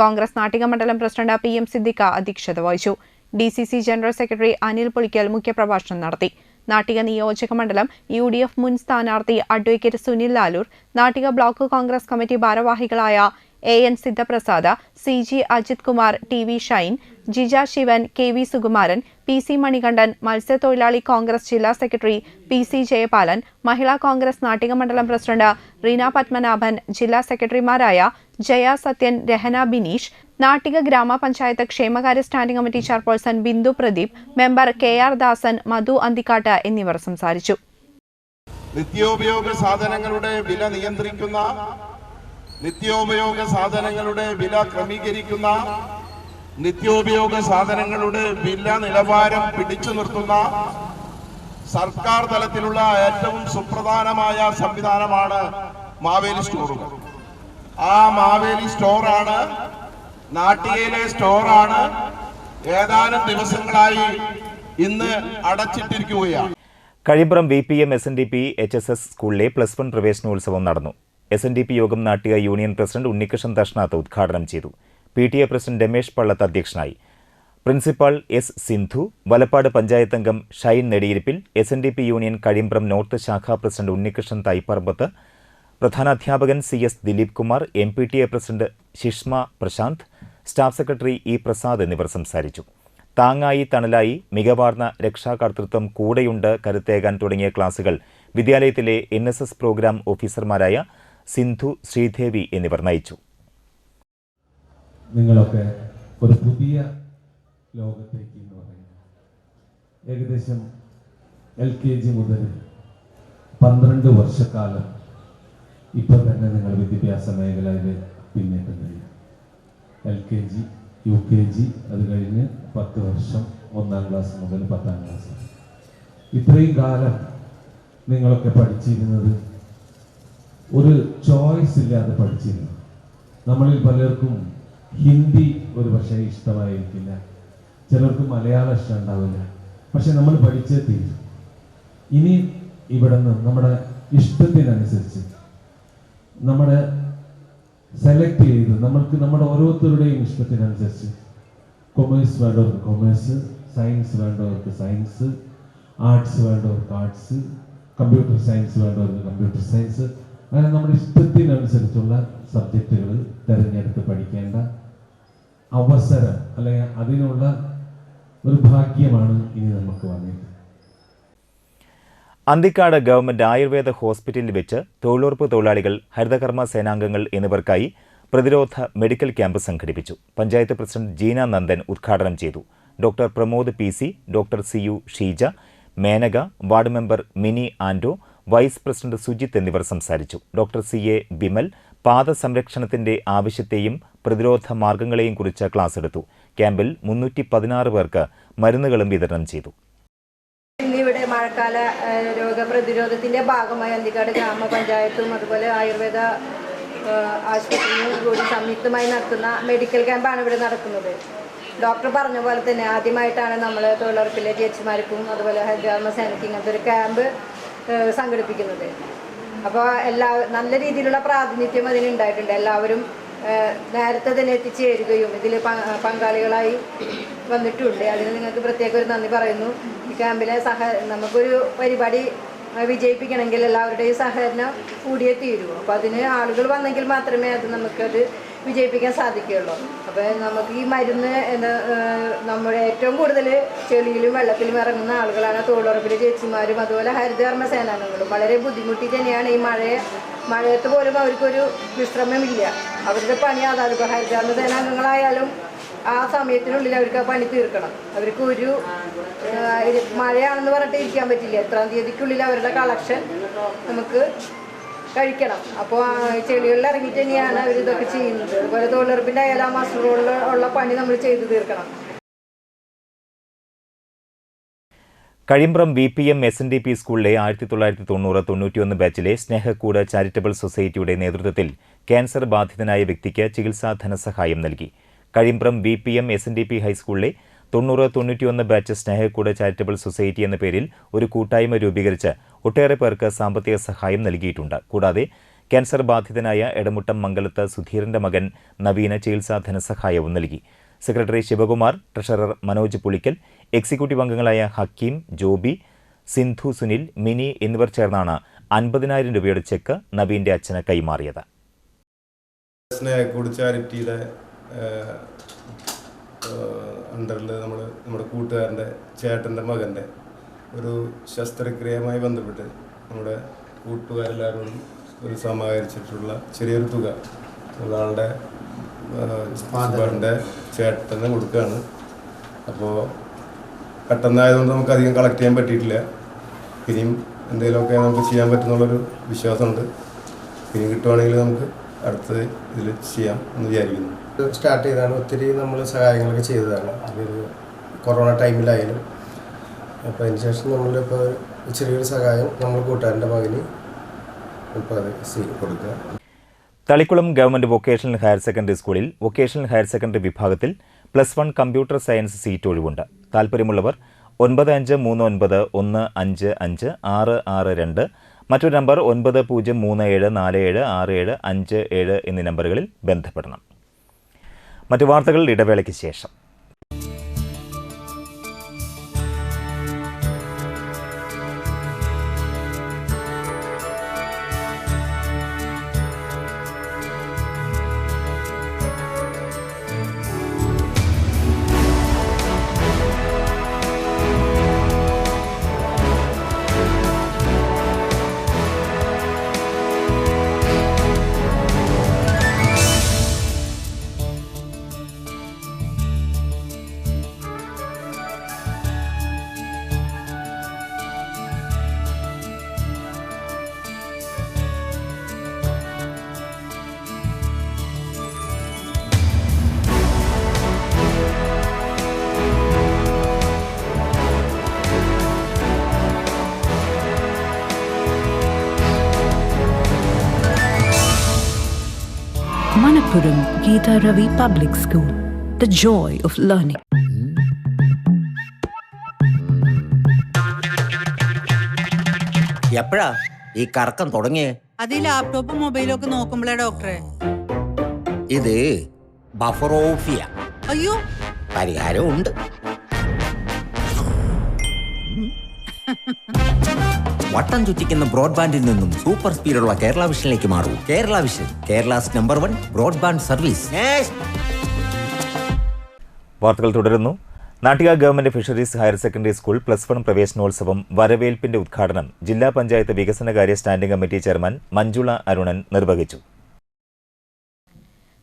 കോൺഗ്രസ് നാട്ടിക മണ്ഡലം പ്രസിഡന്റ് PM സിദ്ദിഖ് അധ്യക്ഷത വഹിച്ചു. DCC general secretary Anil Pulikkal മുഖ്യപ്രഭാഷണം നടത്തി. നാട്ടിക നിയോജക മണ്ഡലം UDF മുൻ സ്ഥാനാർത്ഥി advocate Sunil Lalur, Nattika block Congress committee ഭാരവാഹികളായ AN Sidhaprasad, CG Ajith Kumar, TV Shine, Jija Sivan, KV Sukumaran, PC Manikandan, മത്സ്യത്തൊഴിലാളി കോൺഗ്രസ് ജില്ലാ secretary PC Jayapalan, Mahila congress Nattika മണ്ഡലം പ്രസിഡന്റ് റീന പത്മനാഭൻ, ജില്ലാ സെക്രട്ടറിമാരായ ജയ സത്യൻ, രഹന ബിനീഷ്, നാട്ടിക ഗ്രാമപഞ്ചായത്ത് ക്ഷേമകാര്യ standing committee chairperson Bindu Pradeep, member KR ദാസൻ, മധു അന്തിക്കാട്ട് എന്നിവർ സംസാരിച്ചു. നിത്യോപയോഗ സാധനങ്ങളുടെ വില നിയന്ത്രിക്കുന്ന, നിത്യോപയോഗ സാധനങ്ങളുടെ വില ക്രമീകരിക്കുന്ന, നിത്യോപയോഗ സാധനങ്ങളുടെ വില നിലവാരം പിടിച്ചു നിർത്തുന്ന സർക്കാർ തലത്തിലുള്ള ഏറ്റവും സുപ്രധാനമായ സംവിധാനമാണ് മാവേലി സ്റ്റോറുകൾ. ആ മാവേലി സ്റ്റോറാണ്, നാട്ടികയിലെ സ്റ്റോറാണ് ഏതാനും ദിവസങ്ങളായി ഇന്ന് അടച്ചിട്ടിരിക്കുകയാണ്. കഴിമ്പ്രം VPM SNDP HSS സ്കൂളിലെ +1 പ്രവേശനോത്സവം നടന്നു. SNDP യോഗം നാട്ടിക യൂണിയൻ പ്രസിഡന്റ് ഉണ്ണികൃഷ്ണൻ ദർശനാഥ് ഉദ്ഘാടനം ചെയ്തു. PTA പ്രസിഡന്റ് രമേശ് പള്ളത്ത് അധ്യക്ഷനായി. Principal S. സിന്ധു, വലപ്പാട് പഞ്ചായത്ത് അംഗം Shine Nediyirippil, SNDP union Kazhimbram north ശാഖാ പ്രസിഡന്റ് ഉണ്ണികൃഷ്ണൻ തൈപ്പറമ്പത്ത്, പ്രധാനാധ്യാപകൻ CS Dileep Kumar, MPTA president Shishma Prasanth, staff secretary E. Prasad എന്നിവർ സംസാരിച്ചു. താങ്ങായി തണലായി, മികവാർന്ന രക്ഷാകർതൃത്വം, കൂടെയുണ്ട്, കരുത്തേകാൻ തുടങ്ങിയ ക്ലാസുകൾ വിദ്യാലയത്തിലെ NSS പ്രോഗ്രാം ഓഫീസർമാരായ സിന്ധു, ശ്രീദേവി എന്നിവർ നയിച്ചു. നിങ്ങളൊക്കെ ഒരു പുതിയ ലോകത്തേക്ക് എന്ന് പറയുന്നത് ഏകദേശം LKG മുതൽ 12 വർഷക്കാലം ഇപ്പോൾ തന്നെ നിങ്ങൾ വിദ്യാഭ്യാസ മേഖലയിൽ പിന്നേറ്റം കഴിയും. LKG, UKG, അത് കഴിഞ്ഞ് 10 വർഷം 1ാം ക്ലാസ് മുതൽ 10ാം ക്ലാസ്. ഇത്രയും കാലം നിങ്ങളൊക്കെ പഠിച്ചിരുന്നത് ഒരു ചോയ്സ് ഇല്ലാതെ പഠിച്ചിരുന്നു. നമ്മളിൽ പലർക്കും ഹിന്ദി ഒരു പക്ഷേ ഇഷ്ടമായിരിക്കില്ല, ചിലർക്ക് മലയാളം ഇഷ്ടം ഉണ്ടാവില്ല. പക്ഷെ നമ്മൾ പഠിച്ചേ തീരും. ഇനി ഇവിടെ നിന്ന് നമ്മുടെ ഇഷ്ടത്തിനനുസരിച്ച് നമ്മുടെ സെലക്ട് ചെയ്ത് നമ്മുടെ ഓരോരുത്തരുടെയും ഇഷ്ടത്തിനനുസരിച്ച് കൊമേഴ്സ് വേണ്ടവർക്ക് കൊമേഴ്സ്, സയൻസ് വേണ്ടവർക്ക് സയൻസ്, ആർട്സ് വേണ്ടവർക്ക് ആർട്സ്, കമ്പ്യൂട്ടർ സയൻസ് വേണ്ടവർക്ക് കമ്പ്യൂട്ടർ സയൻസ്, അങ്ങനെ നമ്മുടെ ഇഷ്ടത്തിനനുസരിച്ചുള്ള സബ്ജക്റ്റുകൾ തിരഞ്ഞെടുത്ത് പഠിക്കേണ്ട അവസരം അല്ലെങ്കിൽ അതിനുള്ള ഒരു ഭാഗ്യമാണ് ഇനി നമുക്ക് വന്നിട്ട്. അന്തിക്കാട് ഗവൺമെന്റ് ആയുർവേദ ഹോസ്പിറ്റലിൽ വെച്ച് തൊഴിലുറപ്പ് തൊഴിലാളികൾ, ഹരിതകർമ്മ സേനാംഗങ്ങൾ എന്നിവർക്കായി പ്രതിരോധ മെഡിക്കൽ ക്യാമ്പ് സംഘടിപ്പിച്ചു. പഞ്ചായത്ത് പ്രസിഡന്റ് ജീന നന്ദൻ ഉദ്ഘാടനം ചെയ്തു. Doctor Pramod PC, doctor CU Sheeja, Menaka, ward member Mini Ando, vice president Sujith എന്നിവർ സംസാരിച്ചു. ഡോക്ടർ CA ബിമൽ പാദസംരക്ഷണത്തിന്റെ ആവശ്യത്തെയും പ്രതിരോധ മാർഗങ്ങളെയും കുറിച്ച് ക്ലാസ് എടുത്തു. ക്യാമ്പിൽ 316 പേർക്ക് മരുന്നുകളും വിതരണം ചെയ്തു. ഇന്നിവിടെ മഴക്കാല രോഗപ്രതിരോധത്തിന്റെ ഭാഗമായി അന്തിക്കാട് ഗ്രാമപഞ്ചായത്തും അതുപോലെ ആയുർവേദ ആശുപത്രിയും കൂടി സംയുക്തമായി നടത്തുന്ന മെഡിക്കൽ ക്യാമ്പാണ് ഇവിടെ നടക്കുന്നത്. ഡോക്ടർ പറഞ്ഞ പോലെ തന്നെ ആദ്യമായിട്ടാണ് നമ്മൾ തൊഴിലുറപ്പിലെ ചേച്ചിമാർക്കും അതുപോലെ ഹരിതകർമ്മ സേനയ്ക്കും ഇങ്ങനത്തെ ഒരു ക്യാമ്പ് സംഘടിപ്പിക്കുന്നത്. അപ്പോൾ നല്ല രീതിയിലുള്ള പ്രാതിനിധ്യം അതിനുണ്ടായിട്ടുണ്ട്. എല്ലാവരും നേരത്തെ തന്നെ എത്തിച്ചേരുകയും ഇതിൽ പങ്കാളികളായി വന്നിട്ടുണ്ട്. അതിന് നിങ്ങൾക്ക് പ്രത്യേക ഒരു നന്ദി പറയുന്നു. ഈ ക്യാമ്പിലെ നമുക്കൊരു പരിപാടി വിജയിപ്പിക്കണമെങ്കിൽ എല്ലാവരുടെയും സഹകരണം കൂടിയേ തീരൂ. അപ്പോൾ അതിന് ആളുകൾ വന്നെങ്കിൽ മാത്രമേ നമുക്കത് വിജയിപ്പിക്കാൻ സാധിക്കുകയുള്ളൂ. അപ്പോൾ നമുക്ക് ഈ മരുന്ന് നമ്മുടെ ഏറ്റവും കൂടുതൽ ചെളിയിലും വെള്ളത്തിലും ഇറങ്ങുന്ന ആളുകളാണ് തൊഴിലുറപ്പിലെ ചേച്ചിമാരും അതുപോലെ ഹരിതകർമ്മ സേനാംഗങ്ങളും. വളരെ ബുദ്ധിമുട്ടി തന്നെയാണ് ഈ മഴയത്ത് പോലും അവർക്കൊരു വിശ്രമമില്ല. അവരുടെ പണി അതാണ്. ഇപ്പോൾ ഹരിതകർമ്മ സേനാംഗങ്ങളായാലും ആ സമയത്തിനുള്ളിൽ അവർക്ക് ആ പണി തീർക്കണം. അവർക്ക് ഒരു മഴയാണെന്ന് പറഞ്ഞിട്ട് ഇരിക്കാൻ പറ്റില്ല. എത്രാം തീയതിക്കുള്ളിൽ അവരുടെ കളക്ഷൻ നമുക്ക് കഴിക്കണം. അപ്പോൾ ചെളികളിൽ ഇറങ്ങിയിട്ട് തന്നെയാണ് അവരിതൊക്കെ ചെയ്യുന്നത്. അതുപോലെ തൊഴിലുറപ്പിൻ്റെ എല്ലാ മാസങ്ങളിലുള്ള പണി നമ്മൾ ചെയ്തു തീർക്കണം. കഴിമ്പ്രം VPM SNDP സ്കൂളിലെ 1990-91 ബാച്ചിലെ സ്നേഹക്കൂട് ചാരിറ്റബിൾ സൊസൈറ്റിയുടെ നേതൃത്വത്തിൽ ക്യാൻസർ ബാധിതനായ വ്യക്തിക്ക് ചികിത്സാ ധനസഹായം നൽകി. കഴിമ്പ്രം VPM SNDP ഹൈസ്കൂളിലെ 90-91 ബാച്ച് സ്നേഹക്കൂട് ചാരിറ്റബിൾ സൊസൈറ്റി എന്ന പേരിൽ ഒരു കൂട്ടായ്മ രൂപീകരിച്ച് ഒട്ടേറെ പേർക്ക് സാമ്പത്തിക സഹായം നൽകിയിട്ടുണ്ട്. കൂടാതെ ക്യാൻസർ ബാധിതനായ എടമുട്ടം മംഗലത്ത് സുധീറിന്റെ മകൻ നവീന ചികിത്സാ ധനസഹായവും നൽകി. Secretary Sivakumar, treasurer Manoj Pulikkal, executive അംഗങ്ങളായ ഹക്കീം, ജോബി, സിന്ധു, സുനിൽ, മിനി എന്നിവർ ചേർന്നാണ് 50,000 രൂപയുടെ ചെക്ക് നവീന്റെ അച്ഛന് കൈമാറിയത്. സ്നേഹക്കൂട് ചാരിറ്റിയുടെ അണ്ടറിൽ നമ്മുടെ കൂട്ടുകാരൻ്റെ ചേട്ടൻ്റെ മകൻ്റെ ഒരു ശസ്ത്രക്രിയയുമായി ബന്ധപ്പെട്ട് നമ്മുടെ കൂട്ടുകാരെല്ലാവരും ഒരു സമാഹരിച്ചിട്ടുള്ള ചെറിയൊരു തുക ഒരാളുടെ ഫാദറിൻ്റെ ചേട്ടനെ കൊടുക്കുകയാണ്. അപ്പോൾ പെട്ടെന്നായതുകൊണ്ട് നമുക്ക് അധികം കളക്ട് ചെയ്യാൻ പറ്റിയിട്ടില്ല. ഇനിയും എന്തെങ്കിലുമൊക്കെ നമുക്ക് ചെയ്യാൻ പറ്റുന്നുള്ളൊരു വിശ്വാസമുണ്ട്. ഇനി കിട്ടുവാണെങ്കിൽ നമുക്ക് അടുത്ത ഇതിൽ ചെയ്യാം എന്ന് വിചാരിക്കുന്നു. സ്റ്റാർട്ട് ചെയ്താണ്. ഒത്തിരി നമ്മൾ സഹായങ്ങളൊക്കെ ചെയ്തതാണ്. അതൊരു കൊറോണ ടൈമിലായാലും. അപ്പോൾ അതിന് ശേഷം നമ്മളിപ്പോൾ ചെറിയൊരു സഹായം നമ്മൾ കൂട്ടുകാരൻ്റെ മകന് ഇപ്പോൾ അത് കൊടുക്കുക. Thalikulam government vocational higher secondary സ്കൂളിൽ വൊക്കേഷണൽ ഹയർ സെക്കൻഡറി വിഭാഗത്തിൽ +1 കമ്പ്യൂട്ടർ സയൻസ് സീറ്റ് ഒഴിവുണ്ട്. താൽപ്പര്യമുള്ളവർ 9539155662, മറ്റൊരു നമ്പർ 9037476757 എന്നീ നമ്പറുകളിൽ ബന്ധപ്പെടണം. മറ്റു വാർത്തകൾ ഇടവേളയ്ക്ക് ശേഷം. Manappuram Geeta Ravi Public School, the joy of learning. എപ്പോഴാ ഈ കറക്കം തുടങ്ങിയേ? അത് ഈ ലാപ്ടോപ്പും മൊബൈലും ഒക്കെ നോക്കുമ്പോഴേ ഡോക്ടറെ. ഇത് ബഫറോഫിയ. അയ്യോ, പരിഹാരം ഉണ്ട്. വട്ടം ചുറ്റിക്കുന്ന ബ്രോഡ്ബാൻഡിൽ നിന്നും സൂപ്പർ സ്പീഡുള്ള കേരള വിഷനിലേക്ക് മാറൂ. Kerala vision, Kerala's number 1 broadband service. വാർത്തകൾ തുടരുന്നു. Nattika government fisheries higher secondary school +1 പ്രവേശനോത്സവം വരവേൽപ്പിന്റെ ഉദ്ഘാടനം ജില്ലാ പഞ്ചായത്ത് വികസനകാര്യ standing committee chairman Manjula Arunan നിർവഹിച്ചു.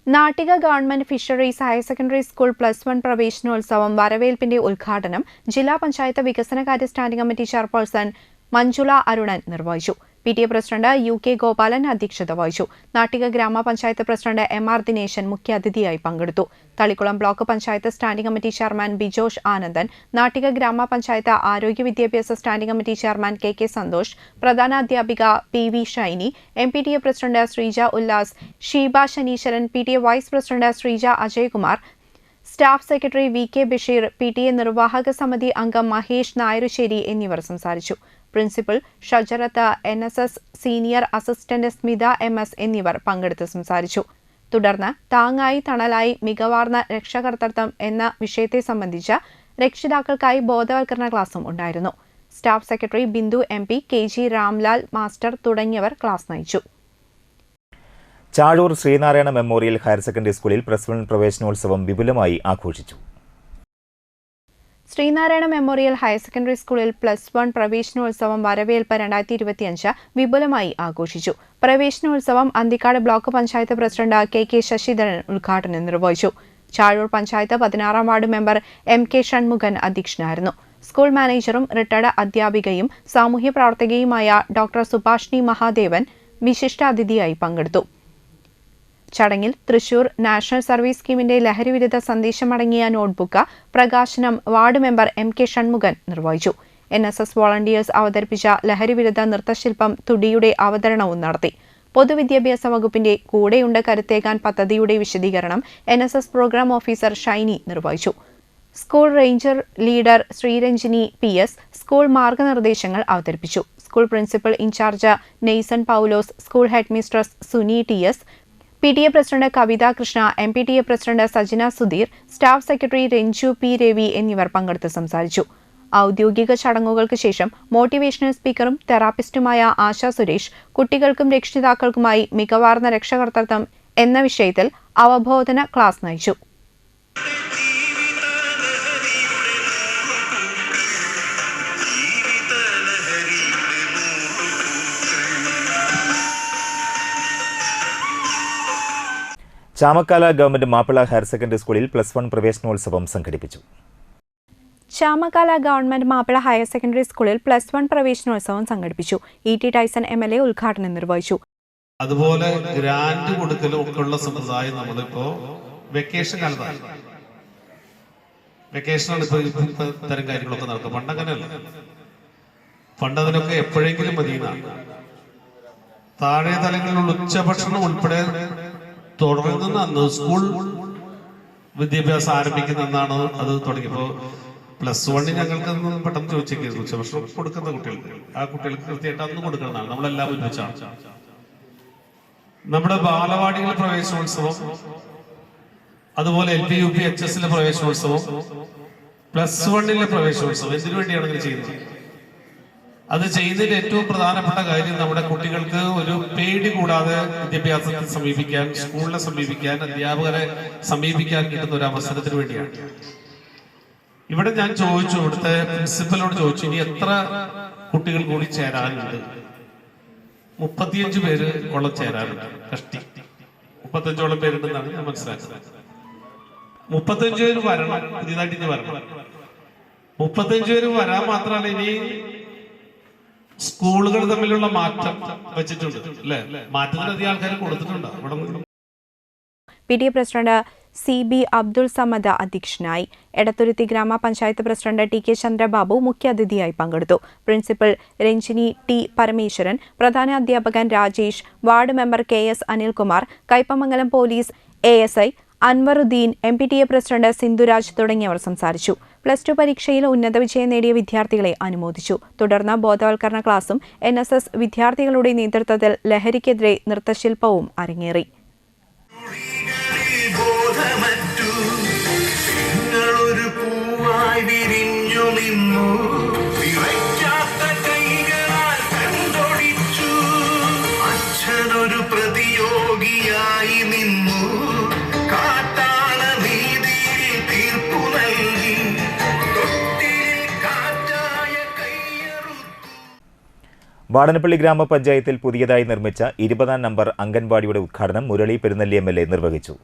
Nattika government fisheries higher secondary school +1 പ്രവേശനോത്സവം വരവേൽപ്പിന്റെ ഉദ്ഘാടനം ജില്ലാ പഞ്ചായത്ത് വികസനകാര്യ standing committee chairperson Manjula Arunan നിർവഹിച്ചു. PTA പ്രസിഡന്റ് UK ഗോപാലൻ അധ്യക്ഷത വഹിച്ചു. നാട്ടിക ഗ്രാമപഞ്ചായത്ത് പ്രസിഡന്റ് MR ദിനേശൻ മുഖ്യാതിഥിയായി പങ്കെടുത്തു. Thalikulam block panchayat standing committee chairman Bijosh Anandan, Nattika ഗ്രാമപഞ്ചായത്ത് ആരോഗ്യ വിദ്യാഭ്യാസ standing committee chairman KK Santhosh, പ്രധാനാധ്യാപിക PV Shiny, MPTA president Sreeja Ullas, Sheeba Shaneeswaran, PTA vice president Sreeja Ajaykumar, staff secretary VK Basheer, PTA നിർവാഹക സമിതി അംഗം മഹേഷ് നായരുശ്ശേരി എന്നിവർ സംസാരിച്ചു. Principal Shajarath, NSS senior assistant Smitha MS എന്നിവർ പങ്കെടുത്ത് സംസാരിച്ചു. തുടർന്ന് താങ്ങായി തണലായി മികവാർന്ന രക്ഷകർത്തൃത്വം എന്ന വിഷയത്തെ സംബന്ധിച്ച് രക്ഷിതാക്കൾക്കായി ബോധവൽക്കരണ ക്ലാസും ഉണ്ടായിരുന്നു. Staff secretary Bindu MP, KG Ramlal master തുടങ്ങിയവർ ക്ലാസ് നയിച്ചു. Chazhoor Sreenarayana memorial higher secondary സ്കൂളിൽ +1 പ്രവേശനോത്സവം വിപുലമായി ആഘോഷിച്ചു. ശ്രീനാരായണ മെമ്മോറിയൽ ഹയർ സെക്കൻഡറി സ്കൂളിൽ +1 പ്രവേശനോത്സവം വരവേൽപ്പ് 2025 വിപുലമായി ആഘോഷിച്ചു. പ്രവേശനോത്സവം Anthikad block panchayat president KK Sasidharan ഉദ്ഘാടനം നിർവഹിച്ചു. ചാഴൂർ പഞ്ചായത്ത് 16-ാം വാർഡ് മെമ്പർ MK ഷൺമുഖൻ അധ്യക്ഷനായിരുന്നു. സ്കൂൾ മാനേജറും റിട്ടയർഡ് അധ്യാപികയും സാമൂഹ്യ പ്രവർത്തകയുമായ ഡോക്ടർ സുഭാഷിണി മഹാദേവൻ വിശിഷ്ടാതിഥിയായി പങ്കെടുത്തു. ചടങ്ങിൽ തൃശൂർ നാഷണൽ സർവീസ് സ്കീമിന്റെ ലഹരിവിരുദ്ധ സന്ദേശമടങ്ങിയ നോട്ട്ബുക്ക് പ്രകാശനം വാർഡ് മെമ്പർ MK ഷൺമുഖൻ നിർവഹിച്ചു. NSS വോളണ്ടിയേഴ്സ് അവതരിപ്പിച്ച ലഹരിവിരുദ്ധ നൃത്തശില്പം തുടിയുടെ അവതരണവും നടത്തി. പൊതുവിദ്യാഭ്യാസ വകുപ്പിന്റെ കൂടെയുണ്ട് കരുത്തേകാൻ പദ്ധതിയുടെ വിശദീകരണം NSS പ്രോഗ്രാം ഓഫീസർ ഷൈനി നിർവഹിച്ചു. School ranger leader Sreeranjini PS school മാർഗനിർദ്ദേശങ്ങൾ അവതരിപ്പിച്ചു. School principal in charge Naison Paulose, school head mistress Suni TS, PTA president Kavitha Krishna, MPTA president Sajina Sudheer, staff secretary Ranju P Ravi എന്നിവർ പങ്കെടുത്ത് സംസാരിച്ചു. ഔദ്യോഗിക ചടങ്ങുകൾക്ക് ശേഷം മോട്ടിവേഷണൽ സ്പീക്കറും തെറാപ്പിസ്റ്റുമായ ആശ സുരേഷ് കുട്ടികൾക്കും രക്ഷിതാക്കൾക്കുമായി മികവാർന്ന രക്ഷകർത്തൃത്വം എന്ന വിഷയത്തിൽ അവബോധന ക്ലാസ് നയിച്ചു. Chamakkala government Mappila higher secondary സ്കൂളിൽ +1 പ്രവേശനോത്സവം സംഘടിപ്പിച്ചു. Chamakkala government Mappila higher secondary സ്കൂളിൽ +1 പ്രവേശനോത്സവം സംഘടിപ്പിച്ചു. ET ടൈസൺ MLA ഉദ്ഘാടനം നിർവഹിച്ചു. അതുപോലെ ഗ്രാന്റ് കൊടുക്കലും ഒക്കെ ഉള്ള സമ്പ്രദായം നമ്മളിപ്പോ വെക്കേഷൻ കാലത്താണ്. വെക്കേഷനാണ് ഇപ്പൊ ഇത്തരം കാര്യങ്ങളൊക്കെ നടക്കുക. പണ്ടങ്ങനെയല്ല. പണ്ടതിനൊക്കെ എപ്പോഴെങ്കിലും മതിയെന്നാണ്. താഴെ തലങ്ങളിലുള്ള ഉച്ചഭക്ഷണം ഉൾപ്പെടെ തുടങ്ങുന്ന അന്ന് സ്കൂൾ വിദ്യാഭ്യാസം ആരംഭിക്കുന്ന അന്നാണ് അത് തുടങ്ങിയപ്പോ +1 ഞങ്ങൾക്ക് പെട്ടെന്ന് ചോദിച്ചേക്കുന്നു ഉച്ചഭക്ഷണം കൊടുക്കുന്ന കുട്ടികൾക്ക്. ആ കുട്ടികൾക്ക് കൃത്യമായിട്ട് അന്ന് കൊടുക്കുന്നതാണ്. നമ്മളെല്ലാം ഒരുമിച്ചാണ്. നമ്മുടെ ബാലവാടികൾ പ്രവേശനോത്സവം അതുപോലെ LP, UP, HS പ്രവേശനോത്സവം, +1 പ്രവേശനോത്സവം എന്തിനു വേണ്ടിയാണ് ഇങ്ങനെ ചെയ്യുന്നത്? അത് ചെയ്യുന്നതിൽ ഏറ്റവും പ്രധാനപ്പെട്ട കാര്യം നമ്മുടെ കുട്ടികൾക്ക് ഒരു പേടി കൂടാതെ വിദ്യാഭ്യാസത്തെ സമീപിക്കാൻ, സ്കൂളിനെ സമീപിക്കാൻ, അധ്യാപകരെ സമീപിക്കാൻ കിട്ടുന്ന ഒരു അവസരത്തിന് വേണ്ടിയാണ്. ഇവിടെ ഞാൻ ചോദിച്ചു, ഇവിടുത്തെ പ്രിൻസിപ്പലോട് ചോദിച്ചു, ഇനി എത്ര കുട്ടികൾ കൂടി ചേരാനുണ്ട്? 35 പേര് കൊള്ളം ചേരാനുണ്ട്. കഷ്ടി 35ഓളം പേരുണ്ടെന്നാണ് ഞാൻ മനസ്സിലാക്കുന്നത്. 35 പേര് വരണം, പുതിയതായിട്ട് ഇനി വരണം. 35 പേര് വരാൻ മാത്രമല്ല, ഇനി സ്കൂളുകൾ തമ്മിലുള്ള മാറ്റം വെച്ചിട്ടുണ്ട് അല്ലെ? മാറ്റത്തിന് അധികം ആൾക്കാർ കൊടുത്തിട്ടുണ്ട്. അവിടെ PTA president CB Abdul Samad അധ്യക്ഷനായി. എടത്തുരുത്തി ഗ്രാമപഞ്ചായത്ത് പ്രസിഡന്റ് TK ചന്ദ്രബാബു മുഖ്യാതിഥിയായി പങ്കെടുത്തു. പ്രിൻസിപ്പൽ രഞ്ജിനി T പരമേശ്വരൻ, പ്രധാന അധ്യാപകൻ Rajesh, ward member KS Anilkumar, Kaipamangalam police ASI Anvaruddin, MPTA president Sindhuraj തുടങ്ങിയവർ സംസാരിച്ചു. +2 പരീക്ഷയിൽ ഉന്നത വിജയം നേടിയ വിദ്യാർത്ഥികളെ അനുമോദിച്ചു. തുടർന്ന് ബോധവൽക്കരണ ക്ലാസും NSS വിദ്യാർത്ഥികളുടെ നേതൃത്വത്തിൽ ലഹരിക്കെതിരെ നൃത്തശില്പവും അരങ്ങേറി. വാടനപ്പള്ളി ഗ്രാമപഞ്ചായത്തിൽ പുതിയതായി നിർമ്മിച്ച 20-ാം നമ്പർ അംഗൻവാടിയുടെ ഉദ്ഘാടനം മുരളി പെരുന്നെല്ലി MLA നിർവഹിച്ചു.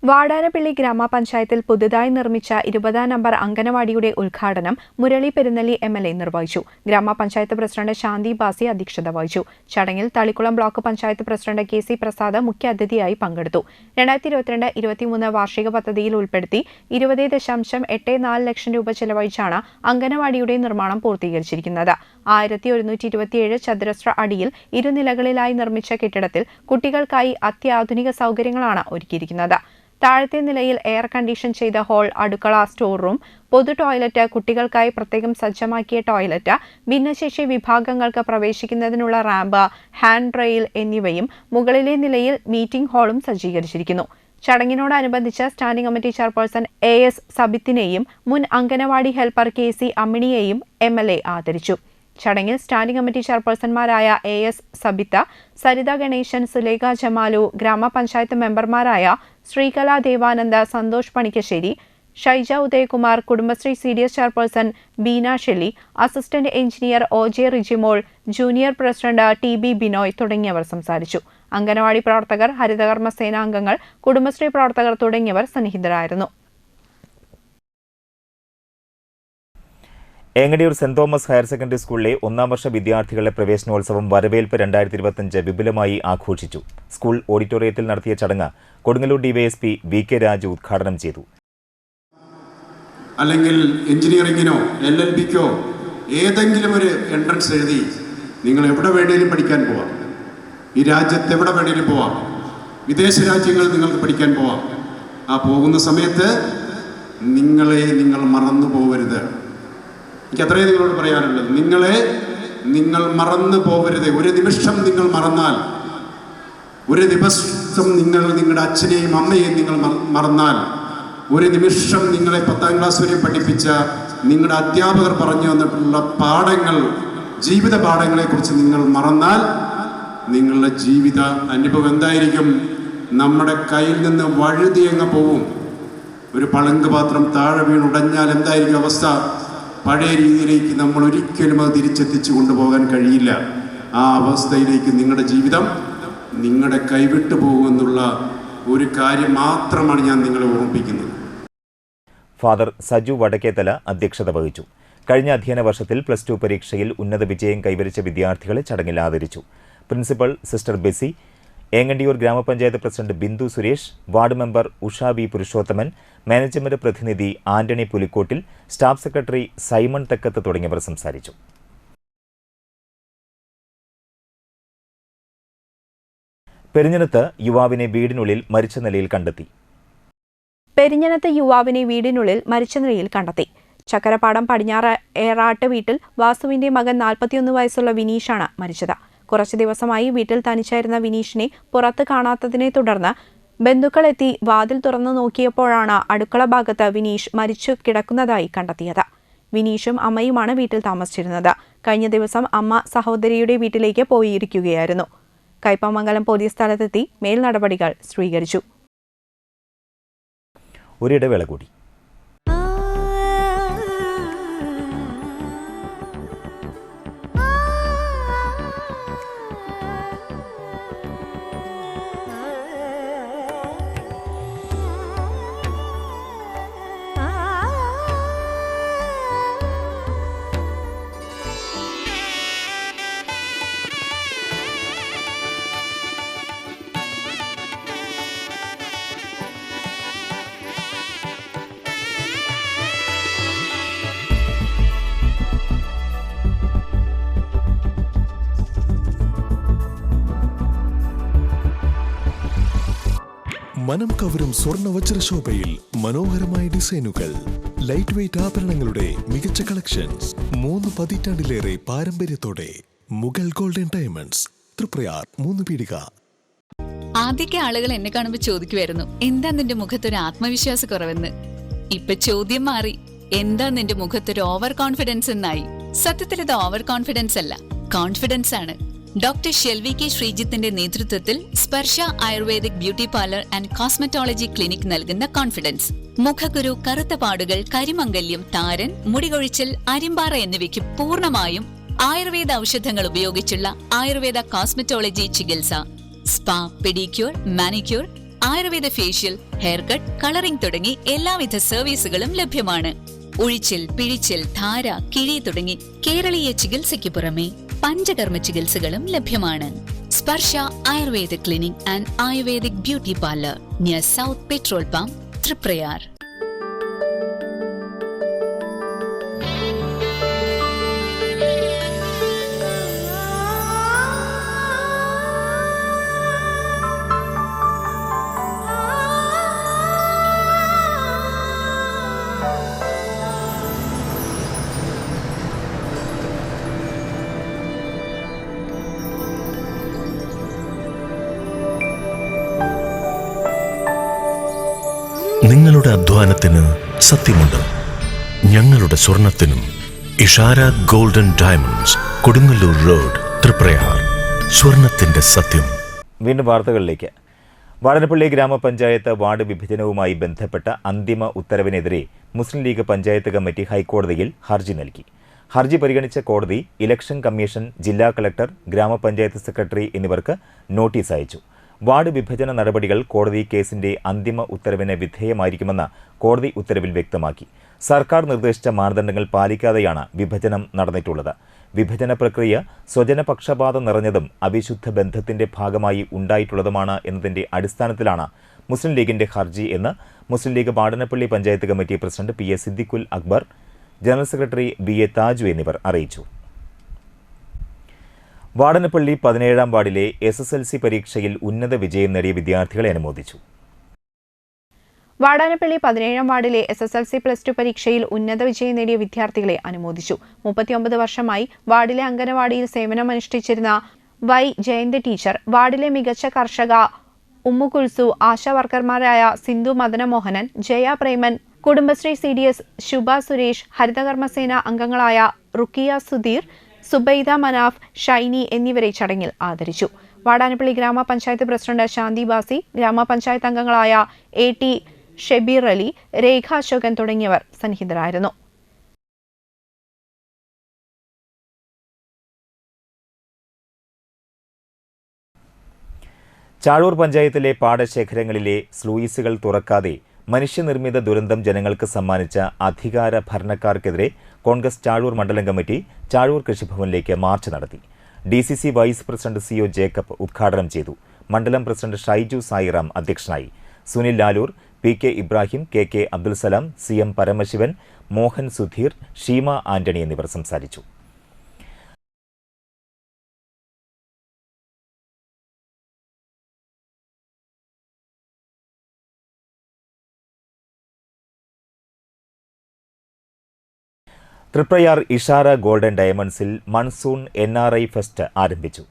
വാടാനപ്പള്ളി ഗ്രാമപഞ്ചായത്തിൽ പുതുതായി നിർമ്മിച്ച 20-ാം നമ്പർ അംഗനവാടിയുടെ ഉദ്ഘാടനം മുരളി പെരുന്നെല്ലി MLA നിർവഹിച്ചു. ഗ്രാമപഞ്ചായത്ത് പ്രസിഡന്റ് ശാന്തി ബാസി അധ്യക്ഷത വഹിച്ചു. ചടങ്ങിൽ Thalikulam block panchayat president KC Prasad മുഖ്യാതിഥിയായി പങ്കെടുത്തു. 2022-23 വാർഷിക പദ്ധതിയിൽ ഉൾപ്പെടുത്തി 20.84 ലക്ഷം രൂപ ചെലവഴിച്ചാണ് അംഗനവാടിയുടെ നിർമ്മാണം പൂർത്തീകരിച്ചിരിക്കുന്നത്. 1127 ചതുരശ്ര അടിയിൽ ഇരുനിലകളിലായി നിർമ്മിച്ച കെട്ടിടത്തിൽ കുട്ടികൾക്കായി അത്യാധുനിക സൗകര്യങ്ങളാണ് ഒരുക്കിയിരിക്കുന്നത്. താഴത്തെ നിലയിൽ എയർ കണ്ടീഷൻ ചെയ്ത ഹാൾ, അടുക്കള, സ്റ്റോർ റൂം, പൊതു ടോയ്ലറ്റ്, കുട്ടികൾക്കായി പ്രത്യേകം സജ്ജമാക്കിയ ടോയ്ലറ്റ്, ഭിന്നശേഷി വിഭാഗങ്ങൾക്ക് പ്രവേശിക്കുന്നതിനുള്ള റാമ്പ്, ഹാൻഡ് റെയിൽ എന്നിവയും മുകളിലെ നിലയിൽ മീറ്റിംഗ് ഹാളും സജ്ജീകരിച്ചിരിക്കുന്നു. ചടങ്ങിനോടനുബന്ധിച്ച് സ്റ്റാൻഡിംഗ് കമ്മിറ്റി ചെയർപേഴ്സൺ AS സബിത്തിനെയും മുൻ അംഗനവാടി ഹെൽപ്പർ KC അമ്മിണിയെയും MLA ആദരിച്ചു. ചടങ്ങിൽ സ്റ്റാൻഡിംഗ് കമ്മിറ്റി ചെയർപേഴ്സൺമാരായ AS സബിത്ത, സരിത ഗണേശൻ, സുലേഖ ജമാലു, ഗ്രാമപഞ്ചായത്ത് മെമ്പർമാരായ Sreekala Devananda, Santhosh Panikkassery, Shaija Udayakumar, Kudumbashree CDS chairperson Beena Shelly, assistant engineer OJ Rijimol, junior president TB Binoy തുടങ്ങിയവർ സംസാരിച്ചു. അംഗനവാടി പ്രവർത്തകർ, ഹരിതകർമ്മ സേനാംഗങ്ങൾ, കുടുംബശ്രീ പ്രവർത്തകർ തുടങ്ങിയവർ സന്നിഹിതരായിരുന്നു. Engandiyur saint Thomas higher secondary സ്കൂളിലെ 1-ാം വർഷ വിദ്യാർത്ഥികളുടെ പ്രവേശനോത്സവം വരവേൽപ്പ് 2025 വിപുലമായി ആഘോഷിച്ചു. സ്കൂൾ ഓഡിറ്റോറിയത്തിൽ നടത്തിയ ചടങ്ങ് കൊടുങ്ങല്ലൂർ DYSP VK രാജു ഉദ്ഘാടനം ചെയ്തു. അല്ലെങ്കിൽ എഞ്ചിനീയറിംഗിനോ LLBക്കോ ഏതെങ്കിലും ഒരു എൻട്രൻസ് എഴുതി നിങ്ങൾ എവിടെ വേണേലും പഠിക്കാൻ പോവാം. ഈ രാജ്യത്ത് എവിടെ വേണേലും പോവാം. വിദേശ രാജ്യങ്ങൾ നിങ്ങൾക്ക് പഠിക്കാൻ പോവാം. ആ പോകുന്ന സമയത്ത് നിങ്ങൾ മറന്നു പോകരുത്. എനിക്ക് അത്രയും നിങ്ങളോട് പറയാനുള്ളത്. നിങ്ങൾ മറന്നു പോകരുത്. ഒരു നിമിഷം നിങ്ങൾ മറന്നാൽ, ഒരു ദിവസം നിങ്ങളുടെ അച്ഛനെയും അമ്മയെയും നിങ്ങൾ മറന്നാൽ, ഒരു നിമിഷം നിങ്ങളെ 10ാം ക്ലാസ് വരെ പഠിപ്പിച്ച നിങ്ങളുടെ അധ്യാപകർ പറഞ്ഞു തന്നിട്ടുള്ള പാഠങ്ങൾ, ജീവിത പാഠങ്ങളെക്കുറിച്ച് നിങ്ങൾ മറന്നാൽ നിങ്ങളുടെ ജീവിത അനുഭവം എന്തായിരിക്കും? നമ്മുടെ കയ്യിൽ നിന്ന് വഴുതിയങ്ങ് പോവും. ഒരു പളങ്ക് പാത്രം താഴെ വീണുടഞ്ഞാൽ എന്തായിരിക്കും അവസ്ഥ? പഴയ രീതിയിലേക്ക് നമ്മൾ ഒരിക്കലും അത് തിരിച്ചെത്തിച്ചു കൊണ്ടുപോകാൻ കഴിയില്ല. ആ അവസ്ഥയിലേക്ക് നിങ്ങളുടെ ജീവിതം നിങ്ങളുടെ കൈവിട്ടു പോകുമെന്നുള്ള ഒരു കാര്യം മാത്രമാണ് ഞാൻ നിങ്ങളെ ഓർമ്മിപ്പിക്കുന്നത്. ഫാദർ സജു വടക്കേത്തല അധ്യക്ഷത വഹിച്ചു. കഴിഞ്ഞ അധ്യയന വർഷത്തിൽ +2 പരീക്ഷയിൽ ഉന്നത വിജയം കൈവരിച്ച വിദ്യാർത്ഥികളെ ചടങ്ങിൽ ആദരിച്ചു. പ്രിൻസിപ്പൽ സിസ്റ്റർ ബെസി, ഏങ്ങണ്ടിയൂർ ഗ്രാമപഞ്ചായത്ത് president Bindu Suresh, ward member Usha V Purushothaman, management പ്രതിനിധി ആന്റണി പുലിക്കോട്ടിൽ, സ്റ്റാഫ് സെക്രട്ടറി സൈമൺ തെക്കത്ത് തുടങ്ങിയവർ സംസാരിച്ചു. പെരിഞ്ഞനത്ത് യുവാവിനെ വീടിനുള്ളിൽ മരിച്ച നിലയിൽ കണ്ടെത്തി. പെരിഞ്ഞനത്ത് യുവാവിനെ വീടിനുള്ളിൽ മരിച്ച നിലയിൽ കണ്ടെത്തി. ചക്കരപ്പാടം പടിഞ്ഞാറ് ഏറാട്ട് വീട്ടിൽ വാസുവിന്റെ മകൻ 41 വയസ്സുള്ള വിനീഷാണ് മരിച്ചത്. കുറച്ചു ദിവസമായി വീട്ടിൽ തനിച്ചായിരുന്ന വിനീഷിനെ പുറത്ത് കാണാത്തതിനെ തുടർന്ന് ബന്ധുക്കളെത്തി വാതിൽ തുറന്നു നോക്കിയപ്പോഴാണ് അടുക്കള ഭാഗത്ത് വിനീഷ് മരിച്ചു കിടക്കുന്നതായി കണ്ടെത്തിയത്. വിനീഷും അമ്മയുമാണ് വീട്ടിൽ താമസിച്ചിരുന്നത്. കഴിഞ്ഞ ദിവസം അമ്മ സഹോദരിയുടെ വീട്ടിലേക്ക് പോയിരിക്കുകയായിരുന്നു. കയ്പമംഗലം പോലീസ് സ്ഥലത്തെത്തി മേൽ നടപടികൾ സ്വീകരിച്ചു. ഒരിടവേള കൂടി. മനം കവരും സ്വർണ്ണ വജ്രശോഭയിൽ മനോഹരമായ ഡിസൈനുകൾ, ലൈറ്റ് വെയ്റ്റ് ആഭരണങ്ങളുടെ മികച്ച കളക്ഷൻസ്, 3 പതിറ്റാണ്ടിലേറെ പാരമ്പര്യത്തോടെ മുഗൾ ഗോൾഡൻ ഡയമണ്ട്സ്, തൃപ്രയാർ 3 പീടിക. ആദ്യമൊക്കെ ആളുകൾ എന്നെ കാണുമ്പോൾ ചോദിക്കുമായിരുന്നു, എന്താ നിന്റെ മുഖത്തൊരു ആത്മവിശ്വാസ കുറവെന്ന്. ഇപ്പൊ ചോദ്യം മാറി, എന്താ നിന്റെ മുഖത്തൊരു ഓവർ കോൺഫിഡൻസ് എന്നായി. സത്യത്തിൽ ഇത് ഓവർ കോൺഫിഡൻസ് അല്ല, കോൺഫിഡൻസ് ആണ്. ഡോക്ടർ ഷെൽവി കെ ശ്രീജിത്തിന്റെ നേതൃത്വത്തിൽ Sparsha ayurvedic beauty parlour and cosmetology clinic നൽകുന്ന കോൺഫിഡൻസ്. മുഖക്കുരു, കറുത്ത പാടുകൾ, കരിമംഗല്യം, താരൻ, മുടികൊഴിച്ചിൽ, അരിമ്പാറ എന്നിവയ്ക്ക് പൂർണ്ണമായും ആയുർവേദ ഔഷധങ്ങൾ ഉപയോഗിച്ചുള്ള ആയുർവേദ കോസ്മെറ്റോളജി ചികിത്സ. Spa, pedicure, manicure, Ayurveda facial, hair cut, colouring തുടങ്ങി എല്ലാവിധ സർവീസുകളും ലഭ്യമാണ്. ഉഴിച്ചിൽ, പിഴിച്ചിൽ, ധാര, കിഴി തുടങ്ങി കേരളീയ ചികിത്സയ്ക്ക് പുറമെ പഞ്ചകർമ്മ ചികിത്സകളും ലഭ്യമാണ്. Sparsha Ayurveda clinic and ayurvedic beauty parlour near south petrol pump, Triprayar. നിങ്ങളുടെ അധ്വാനത്തിന് സത്യമുണ്ട്, ഞങ്ങളുടെ സ്വർണത്തിനും. Ishara golden diamonds, Kodungallur road, Triprayar. സ്വർണത്തിന്റെ സത്യം. വീണ്ടും വാർത്തകളിലേക്ക്. വാടനപ്പള്ളി ഗ്രാമപഞ്ചായത്ത് വാർഡ് വിഭജനവുമായി ബന്ധപ്പെട്ട അന്തിമ ഉത്തരവിനെതിരെ മുസ്ലിം ലീഗ് പഞ്ചായത്ത് കമ്മിറ്റി ഹൈക്കോടതിയിൽ ഹർജി നൽകി. ഹർജി പരിഗണിച്ച കോടതി ഇലക്ഷൻ കമ്മീഷൻ, ജില്ലാ കളക്ടർ, ഗ്രാമപഞ്ചായത്ത് സെക്രട്ടറി എന്നിവർക്ക് നോട്ടീസ് അയച്ചു. വാർഡ് വിഭജന നടപടികൾ കോടതി കേസിന്റെ അന്തിമ ഉത്തരവിന് വിധേയമായിരിക്കുമെന്ന് കോടതി ഉത്തരവിൽ വ്യക്തമാക്കി. സർക്കാർ നിർദ്ദേശിച്ച മാനദണ്ഡങ്ങൾ പാലിക്കാതെയാണ് വിഭജനം നടന്നിട്ടുള്ളത്. വിഭജന പ്രക്രിയ സ്വജനപക്ഷപാതം നിറഞ്ഞതും അവിശുദ്ധ ബന്ധത്തിന്റെ ഭാഗമായി ഉണ്ടായിട്ടുള്ളതുമാണ് എന്നതിന്റെ അടിസ്ഥാനത്തിലാണ് മുസ്ലിം ലീഗിന്റെ ഹർജി എന്ന് Muslim League Vadanappally panchayat committee president P A Siddiqul Akbar, general secretary B A Thaju എന്നിവർ അറിയിച്ചു. വാടനപ്പള്ളി 17-ാം വാർഡിലെ SSLC പരീക്ഷയിൽ ഉന്നത വിജയം നേടിയ വിദ്യാർത്ഥികളെ അനുമോദിച്ചു. വാടാനപ്പള്ളി 17-ാം വാർഡിലെ SSLC +2 പരീക്ഷയിൽ ഉന്നത വിജയം നേടിയ വിദ്യാർത്ഥികളെ അനുമോദിച്ചു. 39 വർഷമായി വാർഡിലെ അംഗനവാടിയിൽ സേവനമനുഷ്ഠിച്ചിരുന്ന വൈ ജയന്തി ടീച്ചർ, വാർഡിലെ മികച്ച കർഷക ഉമ്മുകുൽസു, ആശാ വർക്കർമാരായ സിന്ധു മദനമോഹനൻ, ജയ പ്രേമൻ, കുടുംബശ്രീ CDS ശുഭ സുരേഷ്, ഹരിതകർമ്മസേന അംഗങ്ങളായ റുക്കിയ സുധീർ, സുബൈദ മനാഫ്, ഷൈനി എന്നിവരെ ചടങ്ങിൽ ആദരിച്ചു. വാടാനപ്പള്ളി ഗ്രാമപഞ്ചായത്ത് പ്രസിഡന്റ് ശാന്തി ബാസി, ഗ്രാമപഞ്ചായത്ത് അംഗങ്ങളായ AT ഷെബീർ അലി, രേഖ അശോകൻ തുടങ്ങിയവർ സന്നിഹിതരായിരുന്നു. ചാഴൂർ പഞ്ചായത്തിലെ പാടശേഖരങ്ങളിലെ സ്ലൂയിസുകൾ തുറക്കാതെ മനുഷ്യനിർമ്മിത ദുരന്തം ജനങ്ങൾക്ക് സമ്മാനിച്ച അധികാര ഭരണക്കാർക്കെതിരെ കോൺഗ്രസ് ചാഴൂർ മണ്ഡലം കമ്മിറ്റി ചാഴൂർ കൃഷിഭവനിലേക്ക് മാർച്ച് നടത്തി. DCC vice president CO Jacob ഉദ്ഘാടനം ചെയ്തു. മണ്ഡലം പ്രസിഡന്റ് ഷൈജു സായിറാം അധ്യക്ഷനായി. Sunil Lalur, PK Ibrahim, KK Abdul Salam, CM Paramashivan, Mohan Sudheer, Sheema Antony എന്നിവർ സംസാരിച്ചു. തൃപ്രയാർ ഇഷാര ഗോൾഡൻ ഡയമണ്ട്സിൽ മൺസൂൺ NRI ഫെസ്റ്റ് ആരംഭിച്ചു.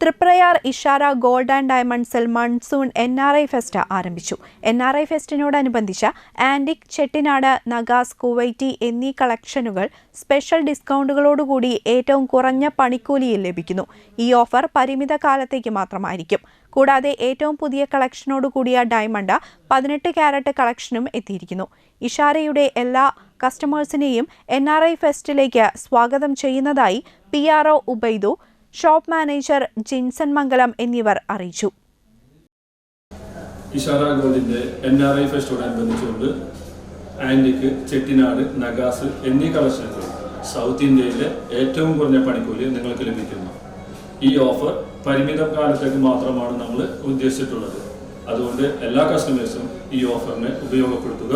തൃപ്രയാർ ഇഷാര ഗോൾഡ് ആൻഡ് ഡയമണ്ട്സിൽ മൺസൂൺ NRI ഫെസ്റ്റ് ആരംഭിച്ചു. NRI ഫെസ്റ്റിനോടനുബന്ധിച്ച് ആന്റിക്, ചെട്ടിനാട്, നഗാസ്, കുവൈറ്റി എന്നീ കളക്ഷനുകൾ സ്പെഷ്യൽ ഡിസ്കൗണ്ടുകളോടുകൂടി ഏറ്റവും കുറഞ്ഞ പണിക്കൂലിയിൽ ലഭിക്കുന്നു. ഈ ഓഫർ പരിമിത കാലത്തേക്ക് മാത്രമായിരിക്കും. കൂടാതെ ഏറ്റവും പുതിയ കളക്ഷനോടുകൂടിയ ഡയമണ്ട് 18 ക്യാരറ്റ് കളക്ഷനും എത്തിയിരിക്കുന്നു. ഇഷാരയുടെ എല്ലാ കസ്റ്റമേഴ്സിനെയും NRI ഫെസ്റ്റിലേക്ക് സ്വാഗതം ചെയ്യുന്നതായി PRO Ubaidu, shop manager Jinson മംഗലം എന്നിവർ അറിയിച്ചു. ഇഷാര ഗോൾഡിന്റെ NRI ഫെസ്റ്റോടനുബന്ധിച്ചുകൊണ്ട് ആന്റിക്, ചെട്ടിനാട്, നഗാസ് എന്നീ കളക്ഷനുകൾ സൗത്ത് ഇന്ത്യയിലെ ഏറ്റവും കുറഞ്ഞ പണിക്കൂലി നിങ്ങൾക്ക് ലഭിക്കുന്നു. ഈ ഓഫർ പരിമിത കാലത്തേക്ക് മാത്രമാണ് നമ്മൾ ഉദ്ദേശിച്ചിട്ടുള്ളത്. അതുകൊണ്ട് എല്ലാ കസ്റ്റമേഴ്സും ഈ ഓഫറിനെ ഉപയോഗപ്പെടുത്തുക.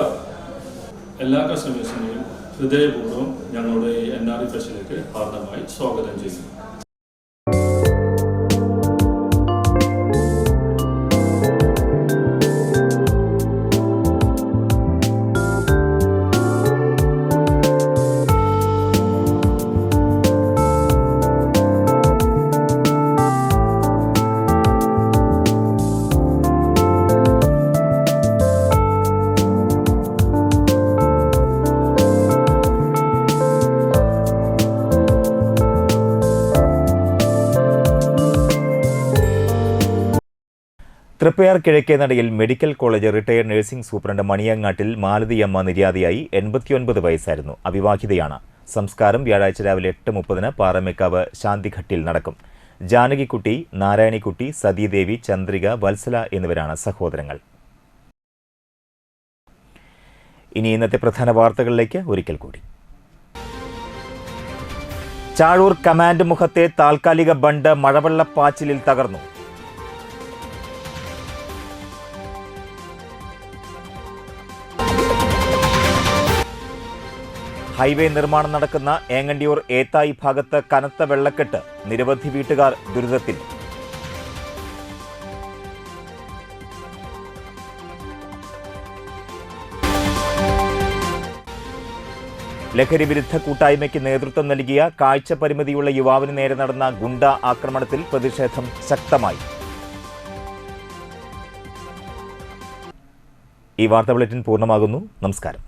എല്ലാ കസ്റ്റമേഴ്സിനെയും ഹൃദയപൂർവ്വം ഞങ്ങളുടെ ഈ NRI ഫെസ്റ്റിലേക്ക് ഹാർദമായി സ്വാഗതം ചെയ്യുന്നു. തൃപ്പയാർ കിഴക്കേനടയിൽ medical college retired nursing superintendent മണിയങ്ങാട്ടിൽ മാലതിയമ്മ നിര്യാതയായി. 89 വയസ്സായിരുന്നു. അവിവാഹിതയാണ്. സംസ്കാരം വ്യാഴാഴ്ച രാവിലെ 8:30 പാറമേക്കാവ് ശാന്തിഘട്ടിൽ നടക്കും. ജാനകിക്കുട്ടി, നാരായണിക്കുട്ടി, സതീദേവി, ചന്ദ്രിക, വത്സല എന്നിവരാണ് സഹോദരങ്ങൾ. ഇനി ഇന്നത്തെ പ്രധാന വാർത്തകളിലേക്ക് ഒരിക്കൽ കൂടി. ചാഴൂർ കമാൻഡ് മുഖത്തെ താൽക്കാലിക ബണ്ട് മഴവെള്ളപ്പാച്ചിലിൽ തകർന്നു. ഹൈവേ നിർമ്മാണം നടക്കുന്ന ഏങ്ങണ്ടിയൂർ ഏത്തായി ഭാഗത്ത് കനത്ത വെള്ളക്കെട്ട്. നിരവധി വീട്ടുകാർ ദുരിതത്തിൽ. ലഹരി വിരുദ്ധ കൂട്ടായ്മയ്ക്ക് നേതൃത്വം നൽകിയ കാഴ്ച പരിമിതിയുള്ള യുവാവിന് നേരെ നടന്ന ഗുണ്ട ആക്രമണത്തിൽ പ്രതിഷേധം ശക്തമായി. ഈ വാർത്താ ബുള്ളറ്റിൻ പൂർണ്ണമാകുന്നു. നമസ്കാരം.